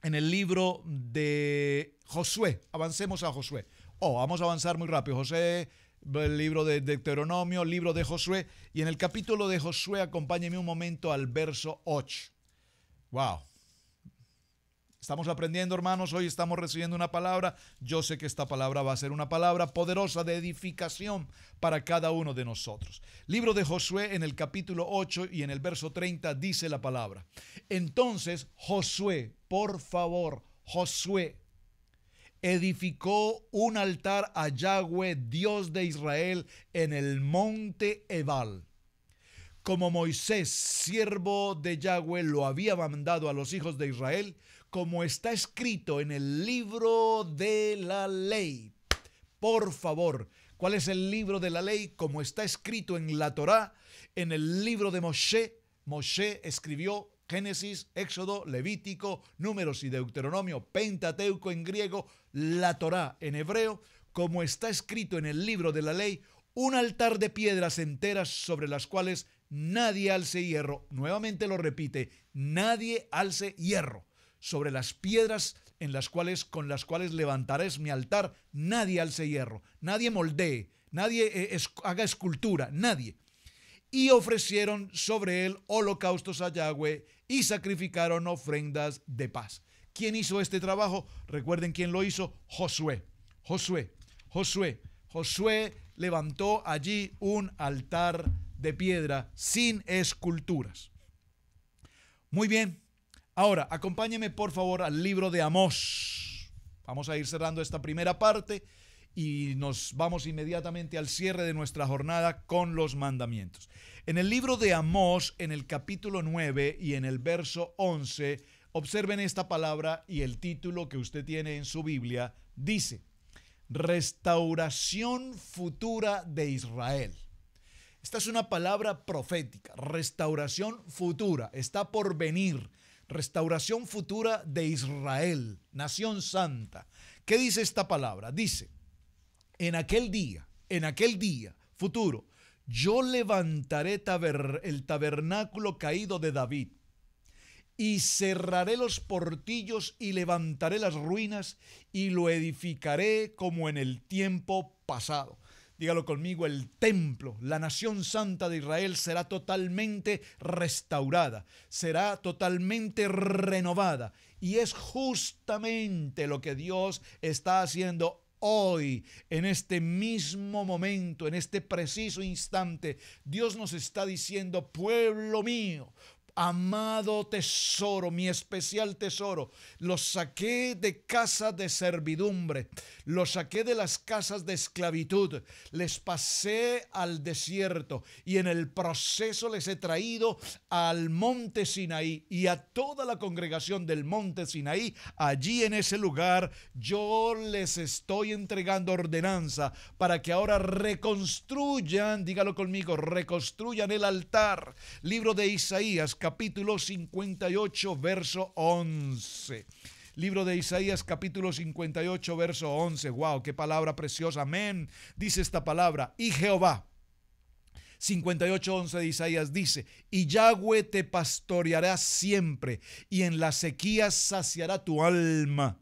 en el libro de Josué. Avancemos a Josué. Vamos a avanzar muy rápido. Josué, el libro de Deuteronomio, libro de Josué. Y en el capítulo de Josué, acompáñeme un momento al verso 8. ¡Wow! Estamos aprendiendo, hermanos. Hoy estamos recibiendo una palabra. Yo sé que esta palabra va a ser una palabra poderosa de edificación para cada uno de nosotros. Libro de Josué, en el capítulo 8 y en el verso 30 dice la palabra: entonces Josué, por favor, Josué edificó un altar a Yahweh, Dios de Israel, en el monte Ebal, como Moisés, siervo de Yahweh, lo había mandado a los hijos de Israel, como está escrito en el libro de la ley. Por favor, ¿cuál es el libro de la ley? Como está escrito en la Torá, en el libro de Moshe. Moshe escribió Génesis, Éxodo, Levítico, Números y Deuteronomio, Pentateuco en griego, la Torá en hebreo. Como está escrito en el libro de la ley, un altar de piedras enteras sobre las cuales nadie alce hierro. Nuevamente lo repite: nadie alce hierro. Sobre las piedras con las cuales levantaré mi altar, nadie alce hierro, nadie moldee, nadie haga escultura, nadie. Y ofrecieron sobre él holocaustos a Yahweh y sacrificaron ofrendas de paz. ¿Quién hizo este trabajo? Recuerden quién lo hizo: Josué. Josué levantó allí un altar de piedra sin esculturas. Muy bien. Ahora, acompáñeme por favor al libro de Amós. Vamos a ir cerrando esta primera parte y nos vamos inmediatamente al cierre de nuestra jornada con los mandamientos. En el libro de Amós, en el capítulo 9 y en el verso 11, observen esta palabra y el título que usted tiene en su Biblia dice: restauración futura de Israel. Esta es una palabra profética, restauración futura, está por venir. Restauración futura de Israel, nación santa. ¿Qué dice esta palabra? Dice: en aquel día futuro, yo levantaré el tabernáculo caído de David, y cerraré los portillos y levantaré las ruinas y lo edificaré como en el tiempo pasado. Dígalo conmigo, el templo, la nación santa de Israel será totalmente restaurada, será totalmente renovada. Y es justamente lo que Dios está haciendo hoy, en este mismo momento, en este preciso instante. Dios nos está diciendo: pueblo mío, amado tesoro, mi especial tesoro, los saqué de casa de servidumbre, los saqué de las casas de esclavitud, les pasé al desierto y en el proceso les he traído al monte Sinaí, y a toda la congregación del monte Sinaí. Allí en ese lugar yo les estoy entregando ordenanza para que ahora reconstruyan, dígalo conmigo, reconstruyan el altar. Libro de Isaías, capítulo 58, verso 11. Libro de Isaías, capítulo 58, verso 11. Wow, qué palabra preciosa. Amén. Dice esta palabra: y Jehová, 58:11 de Isaías dice: y Yahweh te pastoreará siempre, y en la sequía saciará tu alma,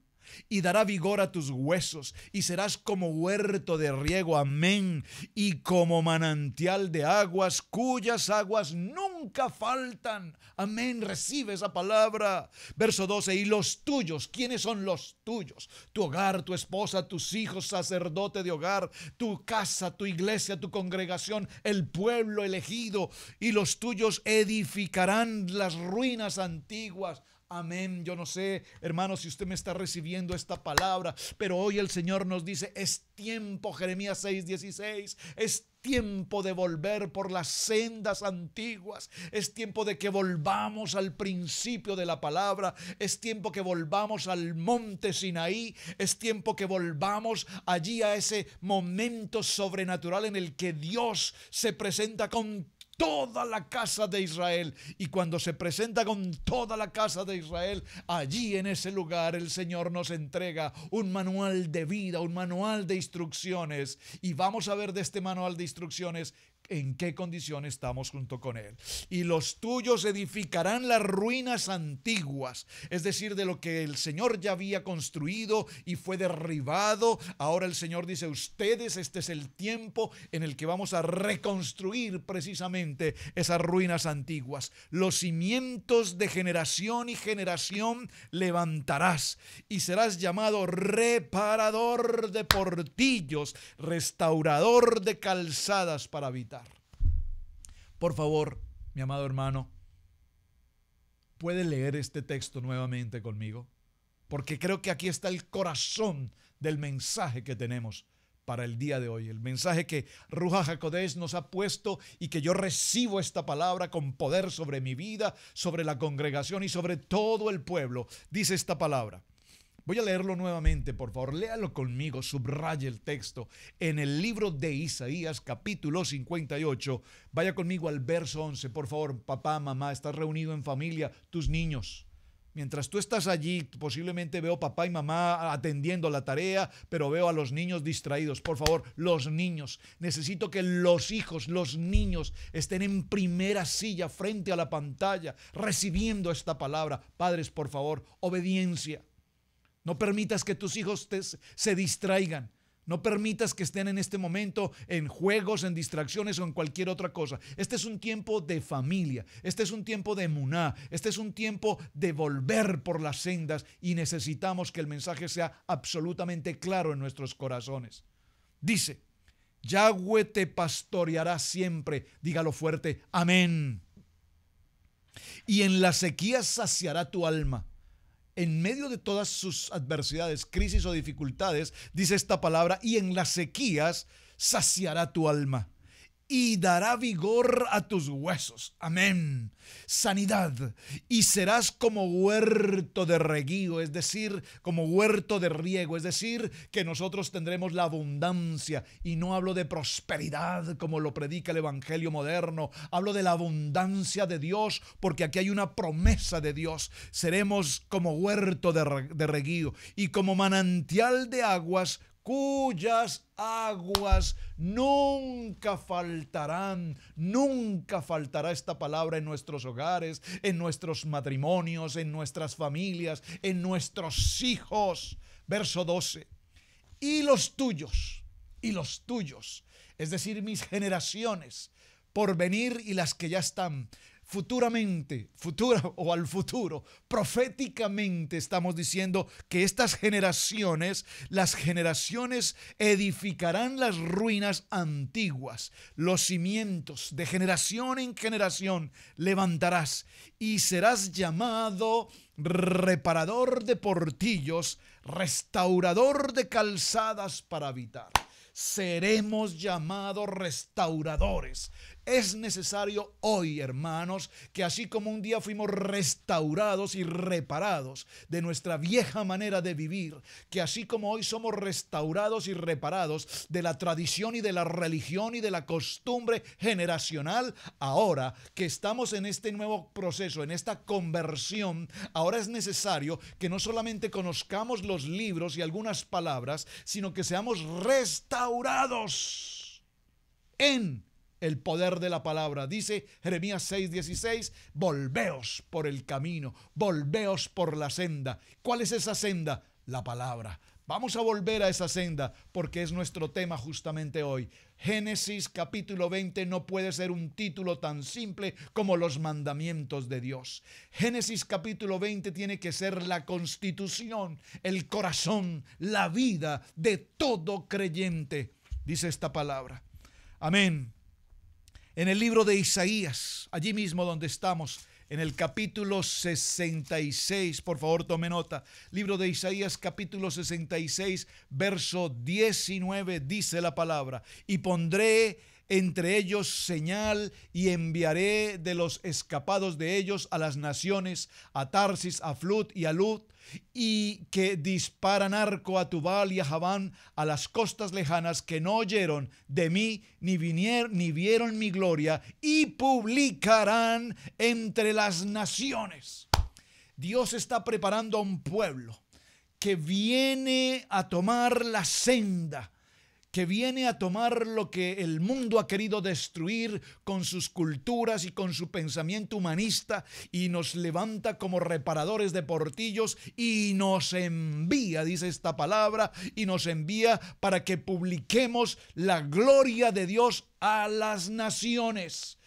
y dará vigor a tus huesos, y serás como huerto de riego, amén, y como manantial de aguas, cuyas aguas nunca faltan, amén. Recibe esa palabra. Verso 12, y los tuyos, ¿quiénes son los tuyos? Tu hogar, tu esposa, tus hijos, sacerdote de hogar, tu casa, tu iglesia, tu congregación, el pueblo elegido, y los tuyos edificarán las ruinas antiguas. Amén. Yo no sé, hermano, si usted me está recibiendo esta palabra, pero hoy el Señor nos dice: es tiempo, Jeremías 6:16, es tiempo de volver por las sendas antiguas, es tiempo de que volvamos al principio de la palabra, es tiempo que volvamos al monte Sinaí, es tiempo que volvamos allí a ese momento sobrenatural en el que Dios se presenta con toda la casa de Israel. Y cuando se presenta con toda la casa de Israel, allí en ese lugar el Señor nos entrega un manual de vida, un manual de instrucciones, y vamos a ver de este manual de instrucciones en qué condición estamos junto con Él. Y los tuyos edificarán las ruinas antiguas, es decir, de lo que el Señor ya había construido y fue derribado. Ahora el Señor dice: ustedes, este es el tiempo en el que vamos a reconstruir precisamente esas ruinas antiguas. Los cimientos de generación y generación levantarás, y serás llamado reparador de portillos, restaurador de calzadas para habitar. Por favor, mi amado hermano, ¿puede leer este texto nuevamente conmigo? Porque creo que aquí está el corazón del mensaje que tenemos para el día de hoy. El mensaje que Ruach HaKodesh nos ha puesto, y que yo recibo esta palabra con poder sobre mi vida, sobre la congregación y sobre todo el pueblo. Dice esta palabra. Voy a leerlo nuevamente, por favor, léalo conmigo, subraye el texto. En el libro de Isaías, capítulo 58, vaya conmigo al verso 11, por favor. Papá, mamá, estás reunido en familia, tus niños. Mientras tú estás allí, posiblemente veo papá y mamá atendiendo la tarea, pero veo a los niños distraídos. Por favor, los niños. Necesito que los hijos, los niños, estén en primera silla frente a la pantalla, recibiendo esta palabra. Padres, por favor, obediencia. No permitas que tus hijos se distraigan. No permitas que estén en este momento en juegos, en distracciones o en cualquier otra cosa. Este es un tiempo de familia. Este es un tiempo de emuná. Este es un tiempo de volver por las sendas, y necesitamos que el mensaje sea absolutamente claro en nuestros corazones. Dice: Yahweh te pastoreará siempre. Dígalo fuerte. Amén. Y en la sequía saciará tu alma. En medio de todas sus adversidades, crisis o dificultades, dice esta palabra: y en las sequías saciará tu alma y dará vigor a tus huesos. Amén. Sanidad. Y serás como huerto de reguío, es decir, como huerto de riego, es decir, que nosotros tendremos la abundancia. Y no hablo de prosperidad como lo predica el evangelio moderno. Hablo de la abundancia de Dios, porque aquí hay una promesa de Dios. Seremos como huerto de reguío y como manantial de aguas, cuyas aguas nunca faltarán. Nunca faltará esta palabra en nuestros hogares, en nuestros matrimonios, en nuestras familias, en nuestros hijos. Verso 12. Y los tuyos, es decir, mis generaciones por venir y las que ya están, al futuro, proféticamente estamos diciendo que estas generaciones, las generaciones edificarán las ruinas antiguas, los cimientos de generación en generación levantarás y serás llamado reparador de portillos, restaurador de calzadas para habitar. Seremos llamados restauradores. Es necesario hoy, hermanos, que así como un día fuimos restaurados y reparados de nuestra vieja manera de vivir, que así como hoy somos restaurados y reparados de la tradición y de la religión y de la costumbre generacional, ahora que estamos en este nuevo proceso, en esta conversión, ahora es necesario que no solamente conozcamos los libros y algunas palabras, sino que seamos restaurados en el poder de la palabra. Dice Jeremías 6:16, volveos por el camino, volveos por la senda. ¿Cuál es esa senda? La palabra. Vamos a volver a esa senda porque es nuestro tema justamente hoy. Génesis capítulo 20 no puede ser un título tan simple como los mandamientos de Dios. Génesis capítulo 20 tiene que ser la constitución, el corazón, la vida de todo creyente, dice esta palabra. Amén. En el libro de Isaías, allí mismo donde estamos, en el capítulo 66, por favor tome nota, libro de Isaías capítulo 66, verso 19, dice la palabra, y pondré entre ellos señal y enviaré de los escapados de ellos a las naciones, a Tarsis, a Flut y a Lud, y que disparan arco a Tubal y a Javán, a las costas lejanas, que no oyeron de mí ni vieron mi gloria, y publicarán entre las naciones. Dios está preparando a un pueblo que viene a tomar la senda, que viene a tomar lo que el mundo ha querido destruir con sus culturas y con su pensamiento humanista, y nos levanta como reparadores de portillos y nos envía, dice esta palabra, y nos envía para que publiquemos la gloria de Dios a las naciones.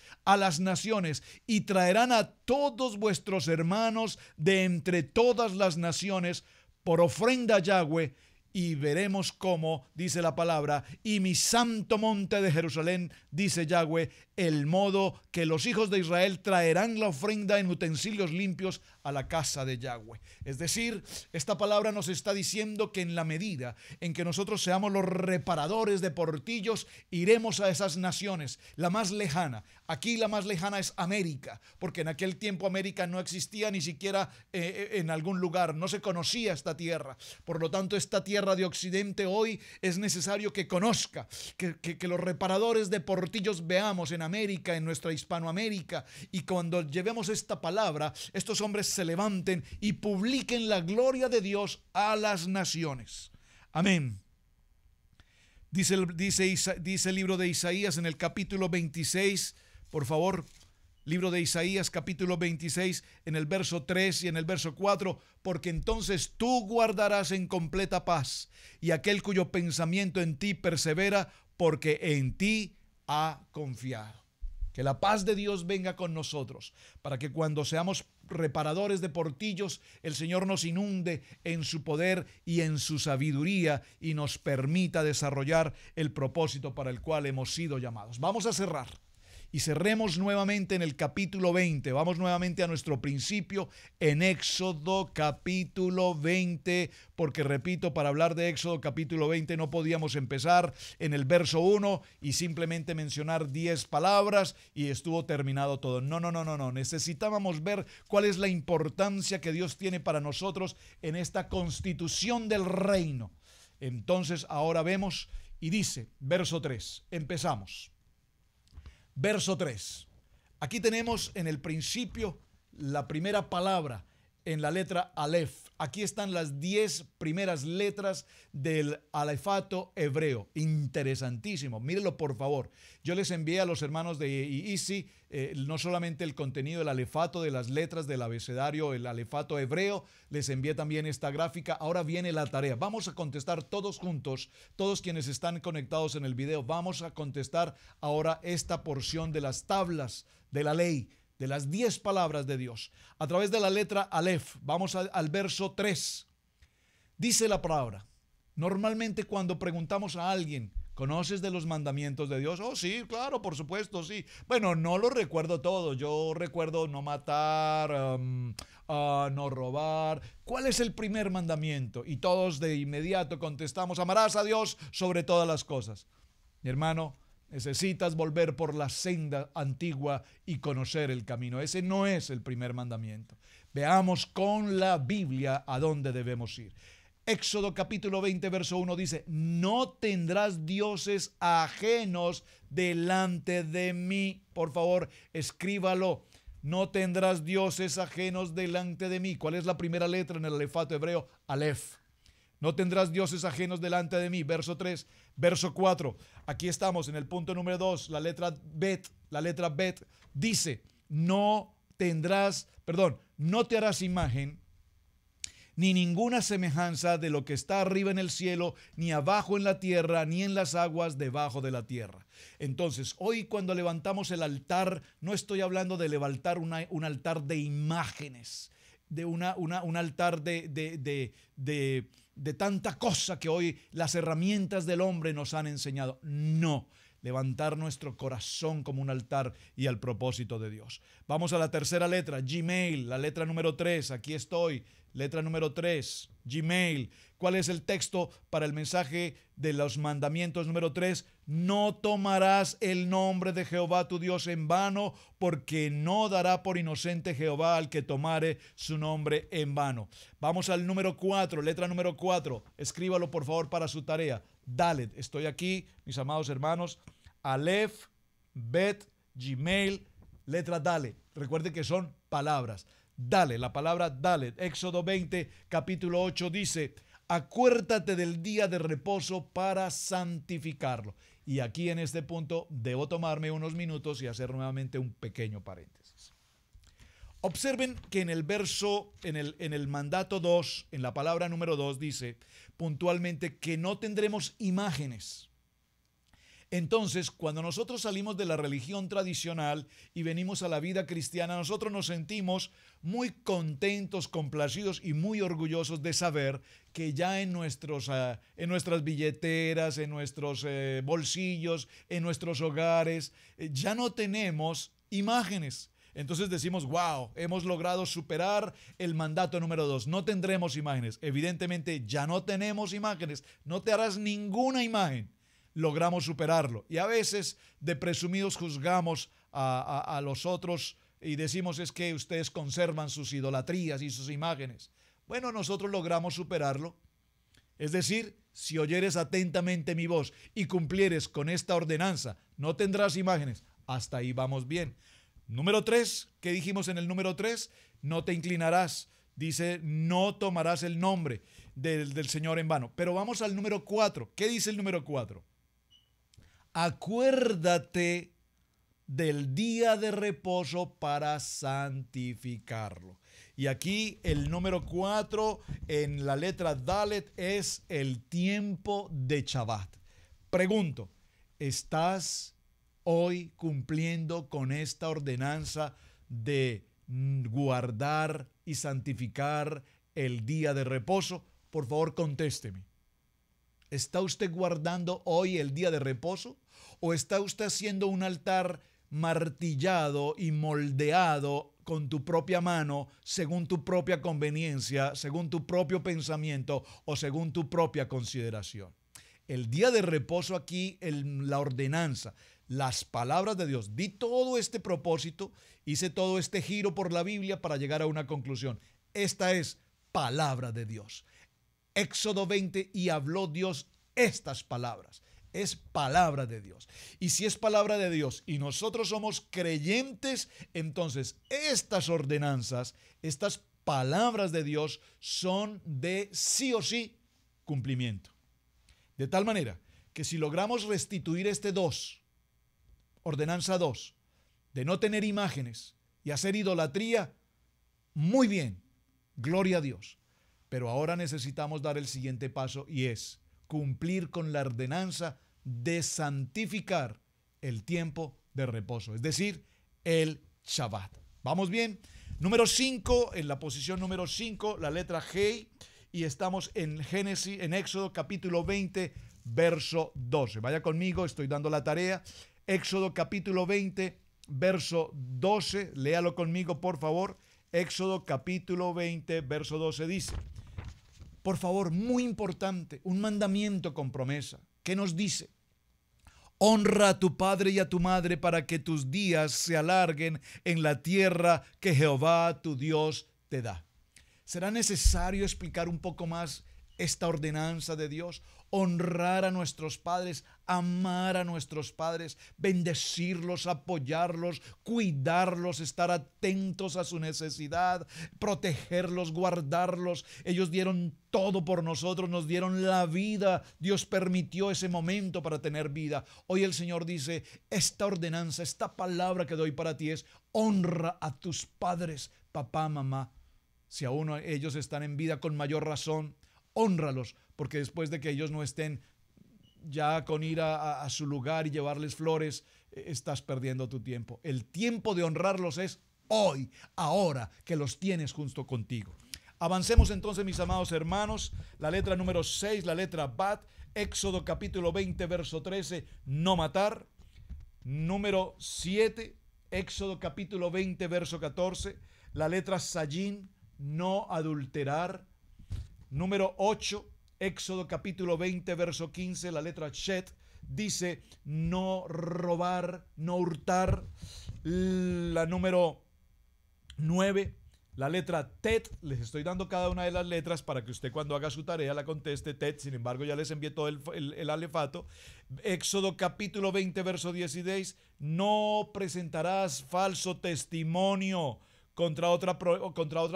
Y traerán a todos vuestros hermanos de entre todas las naciones por ofrenda a Yahweh. Y veremos cómo, dice la palabra, y mi santo monte de Jerusalén, dice Yahweh, el modo que los hijos de Israel traerán la ofrenda en utensilios limpios a la casa de Yahweh. Es decir, esta palabra nos está diciendo que en la medida en que nosotros seamos los reparadores de portillos, iremos a esas naciones, la más lejana. Aquí la más lejana es América, porque en aquel tiempo América no existía ni siquiera en algún lugar, no se conocía esta tierra. Por lo tanto, esta tierra de Occidente hoy es necesario que conozca, que los reparadores de portillos veamos en América, en nuestra Hispanoamérica, y cuando llevemos esta palabra, estos hombres se levanten y publiquen la gloria de Dios a las naciones. Amén. Dice el libro de Isaías en el capítulo 26, por favor, libro de Isaías capítulo 26, en el verso 3 y en el verso 4, porque entonces tú guardarás en completa paz, y aquel cuyo pensamiento en ti persevera, porque en ti ha confiado. Que la paz de Dios venga con nosotros, para que cuando seamos reparadores de portillos, el Señor nos inunde en su poder y en su sabiduría y nos permita desarrollar el propósito para el cual hemos sido llamados. Vamos a cerrar. Y cerremos nuevamente en el capítulo 20. Vamos nuevamente a nuestro principio en Éxodo capítulo 20, porque repito, para hablar de Éxodo capítulo 20 no podíamos empezar en el verso 1 y simplemente mencionar 10 palabras y estuvo terminado todo. No. Necesitábamos ver cuál es la importancia que Dios tiene para nosotros en esta constitución del reino. Entonces ahora vemos y dice, verso 3, empezamos. Verso 3. Aquí tenemos en el principio la primera palabra, en la letra Aleph. Aquí están las 10 primeras letras del alefato hebreo. Interesantísimo. Mírenlo, por favor. Yo les envié a los hermanos de Easy no solamente el contenido del alefato de las letras del abecedario, el alefato hebreo, les envié también esta gráfica. Ahora viene la tarea. Vamos a contestar todos juntos, todos quienes están conectados en el video, vamos a contestar ahora esta porción de las tablas de la ley, de las 10 palabras de Dios. A través de la letra Aleph, vamos al verso 3. Dice la palabra. Normalmente cuando preguntamos a alguien, ¿conoces de los mandamientos de Dios? Oh, sí, claro, por supuesto, sí. Bueno, no lo recuerdo todo. Yo recuerdo no matar, no robar. ¿Cuál es el primer mandamiento? Y todos de inmediato contestamos, amarás a Dios sobre todas las cosas. Mi hermano, necesitas volver por la senda antigua y conocer el camino. Ese no es el primer mandamiento. Veamos con la Biblia a dónde debemos ir. Éxodo capítulo 20, verso 1 dice, no tendrás dioses ajenos delante de mí. Por favor, escríbalo. No tendrás dioses ajenos delante de mí. ¿Cuál es la primera letra en el alefato hebreo? Aleph. No tendrás dioses ajenos delante de mí. Verso 3. Verso 4. Aquí estamos en el punto número 2. La letra Bet. La letra Bet dice, no te harás imagen ni ninguna semejanza de lo que está arriba en el cielo, ni abajo en la tierra, ni en las aguas debajo de la tierra. Entonces, hoy cuando levantamos el altar, no estoy hablando de levantar un altar de imágenes, de un altar de tanta cosa que hoy las herramientas del hombre nos han enseñado. No, levantar nuestro corazón como un altar y al propósito de Dios. Vamos a la tercera letra, Gmail, la letra número 3, aquí estoy. Letra número 3, Gmail. ¿Cuál es el texto para el mensaje de los mandamientos número 3? No tomarás el nombre de Jehová tu Dios en vano, porque no dará por inocente Jehová al que tomare su nombre en vano. Vamos al número 4, letra número 4. Escríbalo por favor para su tarea. Dalet. Estoy aquí, mis amados hermanos. Aleph, Bet, Gmail, letra Dalet. Recuerde que son palabras. Dale, la palabra dale. Éxodo 20, capítulo 8 dice, acuérdate del día de reposo para santificarlo. Y aquí en este punto debo tomarme unos minutos y hacer nuevamente un pequeño paréntesis. Observen que en el verso, en el mandato 2, en la palabra número 2 dice puntualmente que no tendremos imágenes. Entonces, cuando nosotros salimos de la religión tradicional y venimos a la vida cristiana, nosotros nos sentimos muy contentos, complacidos y muy orgullosos de saber que ya en nuestras billeteras, en nuestros bolsillos, en nuestros hogares, ya no tenemos imágenes. Entonces decimos, wow, hemos logrado superar el mandato número 2. No tendremos imágenes. Evidentemente, ya no tenemos imágenes. No te harás ninguna imagen. Logramos superarlo. Y a veces de presumidos juzgamos a los otros y decimos es que ustedes conservan sus idolatrías y sus imágenes. Bueno, nosotros logramos superarlo. Es decir, si oyeres atentamente mi voz y cumplieres con esta ordenanza, no tendrás imágenes. Hasta ahí vamos bien. Número 3, ¿qué dijimos en el número 3? No te inclinarás. Dice, no tomarás el nombre del Señor en vano. Pero vamos al número 4. ¿Qué dice el número 4? Acuérdate del día de reposo para santificarlo. Y aquí el número 4 en la letra Dalet es el tiempo de Shabbat. Pregunto, ¿estás hoy cumpliendo con esta ordenanza de guardar y santificar el día de reposo? Por favor, contésteme. ¿Está usted guardando hoy el día de reposo? ¿O está usted haciendo un altar martillado y moldeado con tu propia mano, según tu propia conveniencia, según tu propio pensamiento o según tu propia consideración? El día de reposo aquí, la ordenanza, las palabras de Dios. Di todo este propósito, hice todo este giro por la Biblia para llegar a una conclusión. Esta es palabra de Dios. Éxodo 20, y habló Dios estas palabras. Es palabra de Dios. Y si es palabra de Dios y nosotros somos creyentes, entonces estas ordenanzas, estas palabras de Dios son de sí o sí cumplimiento. De tal manera que si logramos restituir este 2, ordenanza 2, de no tener imágenes y hacer idolatría, muy bien, gloria a Dios. Pero ahora necesitamos dar el siguiente paso y es cumplir con la ordenanza de santificar el tiempo de reposo, es decir, el Shabbat. ¿Vamos bien? Número 5, en la posición número 5, la letra G, y estamos en Génesis, en Éxodo capítulo 20, verso 12. Vaya conmigo, estoy dando la tarea. Éxodo capítulo 20, verso 12, léalo conmigo por favor. Éxodo capítulo 20, verso 12 dice, por favor, muy importante, un mandamiento con promesa. ¿Qué nos dice? Honra a tu padre y a tu madre para que tus días se alarguen en la tierra que Jehová tu Dios te da. ¿Será necesario explicar un poco más esta ordenanza de Dios? Honrar a nuestros padres, amar a nuestros padres, bendecirlos, apoyarlos, cuidarlos, estar atentos a su necesidad, protegerlos, guardarlos. Ellos dieron todo por nosotros, nos dieron la vida. Dios permitió ese momento para tener vida. Hoy el Señor dice, esta ordenanza, esta palabra que doy para ti es honra a tus padres, papá, mamá. Si aún ellos están en vida, con mayor razón, hónralos, porque después de que ellos no estén ya con ir a su lugar y llevarles flores, estás perdiendo tu tiempo. El tiempo de honrarlos es hoy, ahora que los tienes junto contigo. Avancemos entonces, mis amados hermanos, la letra número 6, la letra Bat, Éxodo capítulo 20, verso 13, no matar. Número 7, Éxodo capítulo 20, verso 14, la letra Sayin, no adulterar. Número 8, Éxodo capítulo 20, verso 15, la letra Shet, dice no robar, no hurtar. La número 9, la letra Tet, les estoy dando cada una de las letras para que usted cuando haga su tarea la conteste Tet, sin embargo ya les envié todo el alefato. Éxodo capítulo 20, verso 16, no presentarás falso testimonio contra otra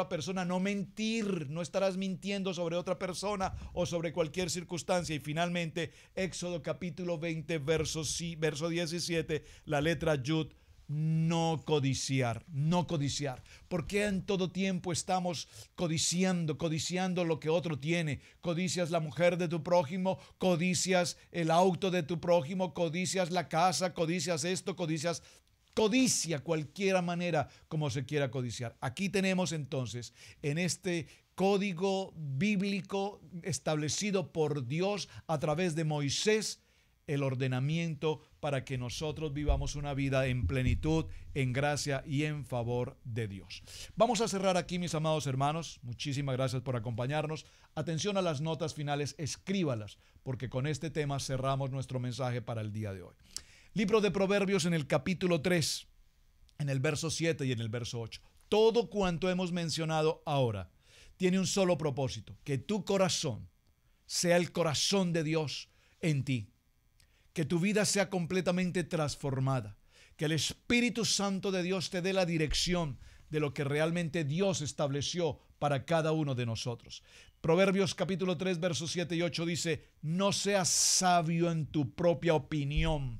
persona, no mentir, no estarás mintiendo sobre otra persona o sobre cualquier circunstancia. Y finalmente, Éxodo capítulo 20, verso 17, la letra Yud, no codiciar, no codiciar. Porque en todo tiempo estamos codiciando lo que otro tiene. Codicias la mujer de tu prójimo, codicias el auto de tu prójimo, codicias la casa, codicias esto, codicia cualquier manera como se quiera codiciar. Aquí tenemos entonces en este código bíblico establecido por Dios a través de Moisés el ordenamiento para que nosotros vivamos una vida en plenitud, en gracia y en favor de Dios. Vamos a cerrar aquí, mis amados hermanos. Muchísimas gracias por acompañarnos. Atención a las notas finales, escríbalas, porque con este tema cerramos nuestro mensaje para el día de hoy. Libro de Proverbios en el capítulo 3, en el verso 7 y en el verso 8. Todo cuanto hemos mencionado ahora tiene un solo propósito, que tu corazón sea el corazón de Dios en ti, que tu vida sea completamente transformada, que el Espíritu Santo de Dios te dé la dirección de lo que realmente Dios estableció para cada uno de nosotros. Proverbios capítulo 3, versos 7 y 8 dice, no seas sabio en tu propia opinión.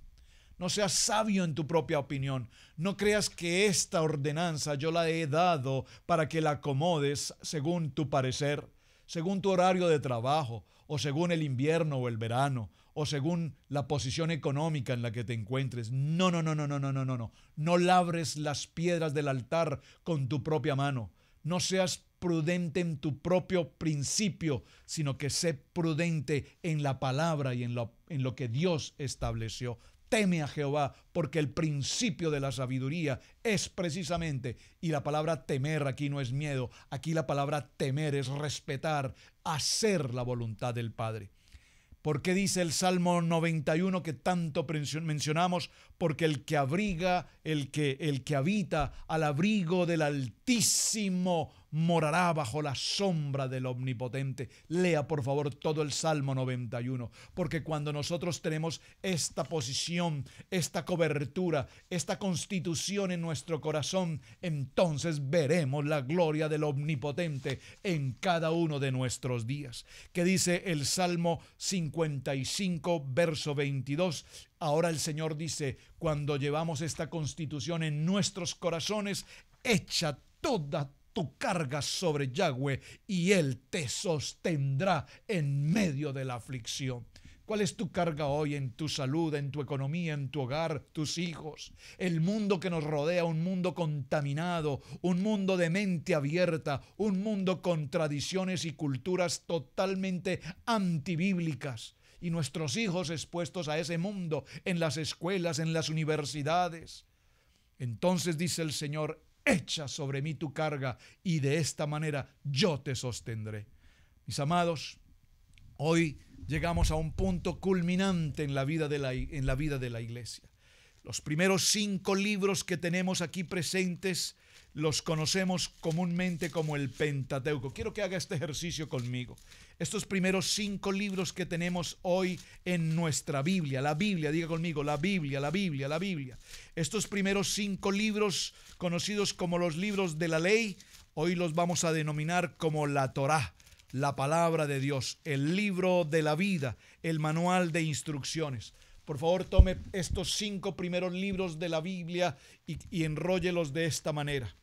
No seas sabio en tu propia opinión. No creas que esta ordenanza yo la he dado para que la acomodes según tu parecer, según tu horario de trabajo, o según el invierno o el verano, o según la posición económica en la que te encuentres. No. No labres las piedras del altar con tu propia mano. No seas prudente en tu propio principio, sino que sé prudente en la palabra y en lo que Dios estableció. Teme a Jehová, porque el principio de la sabiduría es precisamente, y la palabra temer aquí no es miedo, aquí la palabra temer es respetar, hacer la voluntad del Padre. ¿Por qué dice el Salmo 91 que tanto mencionamos? Porque el que habita al abrigo del Altísimo morará bajo la sombra del Omnipotente. Lea por favor todo el Salmo 91, porque cuando nosotros tenemos esta posición, esta cobertura, esta constitución en nuestro corazón, entonces veremos la gloria del Omnipotente en cada uno de nuestros días. ¿Qué dice el Salmo 55, verso 22? Ahora el Señor dice, cuando llevamos esta constitución en nuestros corazones, echa toda tu carga sobre Yahweh y Él te sostendrá en medio de la aflicción. ¿Cuál es tu carga hoy en tu salud, en tu economía, en tu hogar, tus hijos? El mundo que nos rodea, un mundo contaminado, un mundo de mente abierta, un mundo con tradiciones y culturas totalmente antibíblicas. Y nuestros hijos expuestos a ese mundo en las escuelas, en las universidades. Entonces dice el Señor, echa sobre mí tu carga y de esta manera yo te sostendré. Mis amados, hoy llegamos a un punto culminante en la vida de la iglesia. Los primeros 5 libros que tenemos aquí presentes los conocemos comúnmente como el Pentateuco. Quiero que haga este ejercicio conmigo. Estos primeros 5 libros que tenemos hoy en nuestra Biblia, la Biblia, diga conmigo, la Biblia, la Biblia, la Biblia. Estos primeros 5 libros conocidos como los libros de la ley, hoy los vamos a denominar como la Torá, la palabra de Dios, el libro de la vida, el manual de instrucciones. Por favor, tome estos 5 primeros libros de la Biblia y enróllelos de esta manera.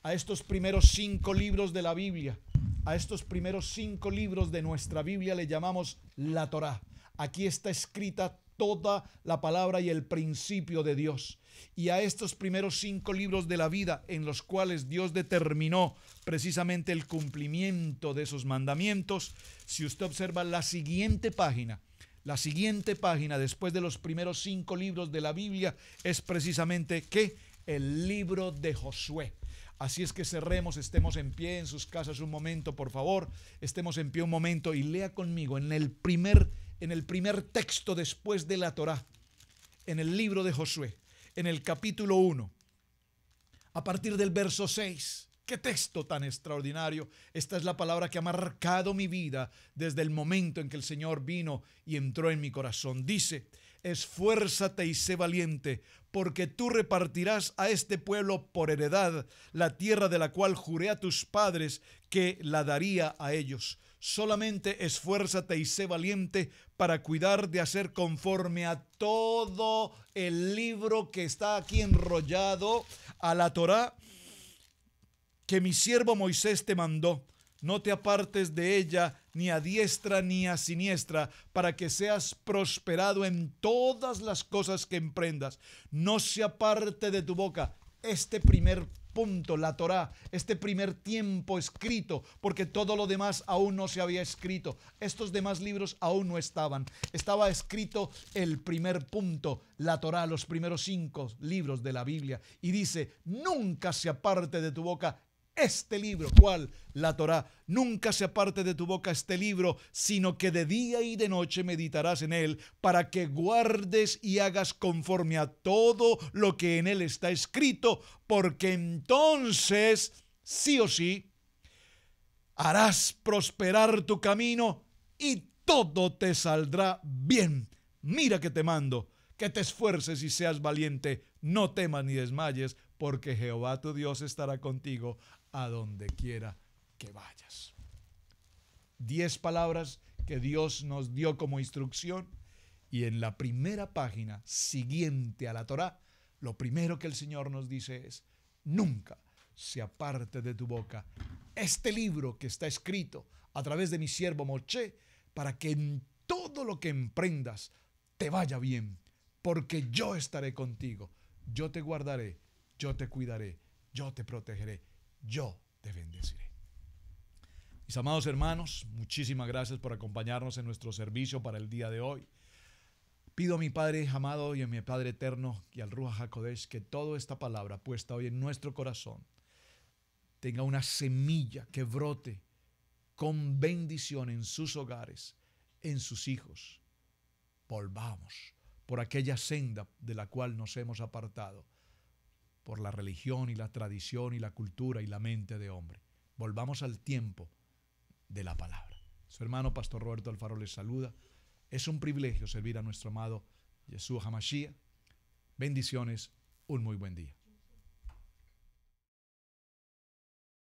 A estos primeros 5 libros de la Biblia, a estos primeros 5 libros de nuestra Biblia le llamamos la Torá. Aquí está escrita toda la palabra y el principio de Dios. Y a estos primeros 5 libros de la vida en los cuales Dios determinó precisamente el cumplimiento de esos mandamientos, si usted observa la siguiente página después de los primeros 5 libros de la Biblia es precisamente ¿qué? El libro de Josué. Así es que cerremos, estemos en pie en sus casas un momento, por favor, estemos en pie un momento y lea conmigo en el primer texto después de la Torá, en el libro de Josué, en el capítulo 1, a partir del verso 6. ¡Qué texto tan extraordinario! Esta es la palabra que ha marcado mi vida desde el momento en que el Señor vino y entró en mi corazón. Dice, esfuérzate y sé valiente, porque tú repartirás a este pueblo por heredad la tierra de la cual juré a tus padres que la daría a ellos. Solamente esfuérzate y sé valiente para cuidar de hacer conforme a todo el libro que está aquí enrollado a la Torá que mi siervo Moisés te mandó. No te apartes de ella ni a diestra ni a siniestra, para que seas prosperado en todas las cosas que emprendas. No se aparte de tu boca este primer punto, la Torá, este primer tiempo escrito, porque todo lo demás aún no se había escrito. Estos demás libros aún no estaban. Estaba escrito el primer punto, la Torá, los primeros 5 libros de la Biblia. Y dice, nunca se aparte de tu boca este libro. ¿Cuál? La Torá. Nunca se aparte de tu boca este libro, sino que de día y de noche meditarás en él, para que guardes y hagas conforme a todo lo que en él está escrito, porque entonces, sí o sí, harás prosperar tu camino y todo te saldrá bien. Mira que te mando, que te esfuerces y seas valiente, no temas ni desmayes, porque Jehová tu Dios estará contigo a donde quiera que vayas. 10 palabras que Dios nos dio como instrucción, y en la primera página siguiente a la Torá, lo primero que el Señor nos dice es, nunca se aparte de tu boca este libro que está escrito a través de mi siervo Moisés, para que en todo lo que emprendas te vaya bien, porque yo estaré contigo, yo te guardaré, yo te cuidaré, yo te protegeré, yo te bendeciré. Mis amados hermanos, muchísimas gracias por acompañarnos en nuestro servicio para el día de hoy. Pido a mi Padre amado y a mi Padre eterno y al Ruach HaKodesh que toda esta palabra puesta hoy en nuestro corazón tenga una semilla que brote con bendición en sus hogares, en sus hijos. Volvamos por aquella senda de la cual nos hemos apartado, por la religión y la tradición y la cultura y la mente de hombre. Volvamos al tiempo de la palabra. Su hermano Pastor Roberto Alfaro les saluda. Es un privilegio servir a nuestro amado Yeshua HaMashiach. Bendiciones, un muy buen día.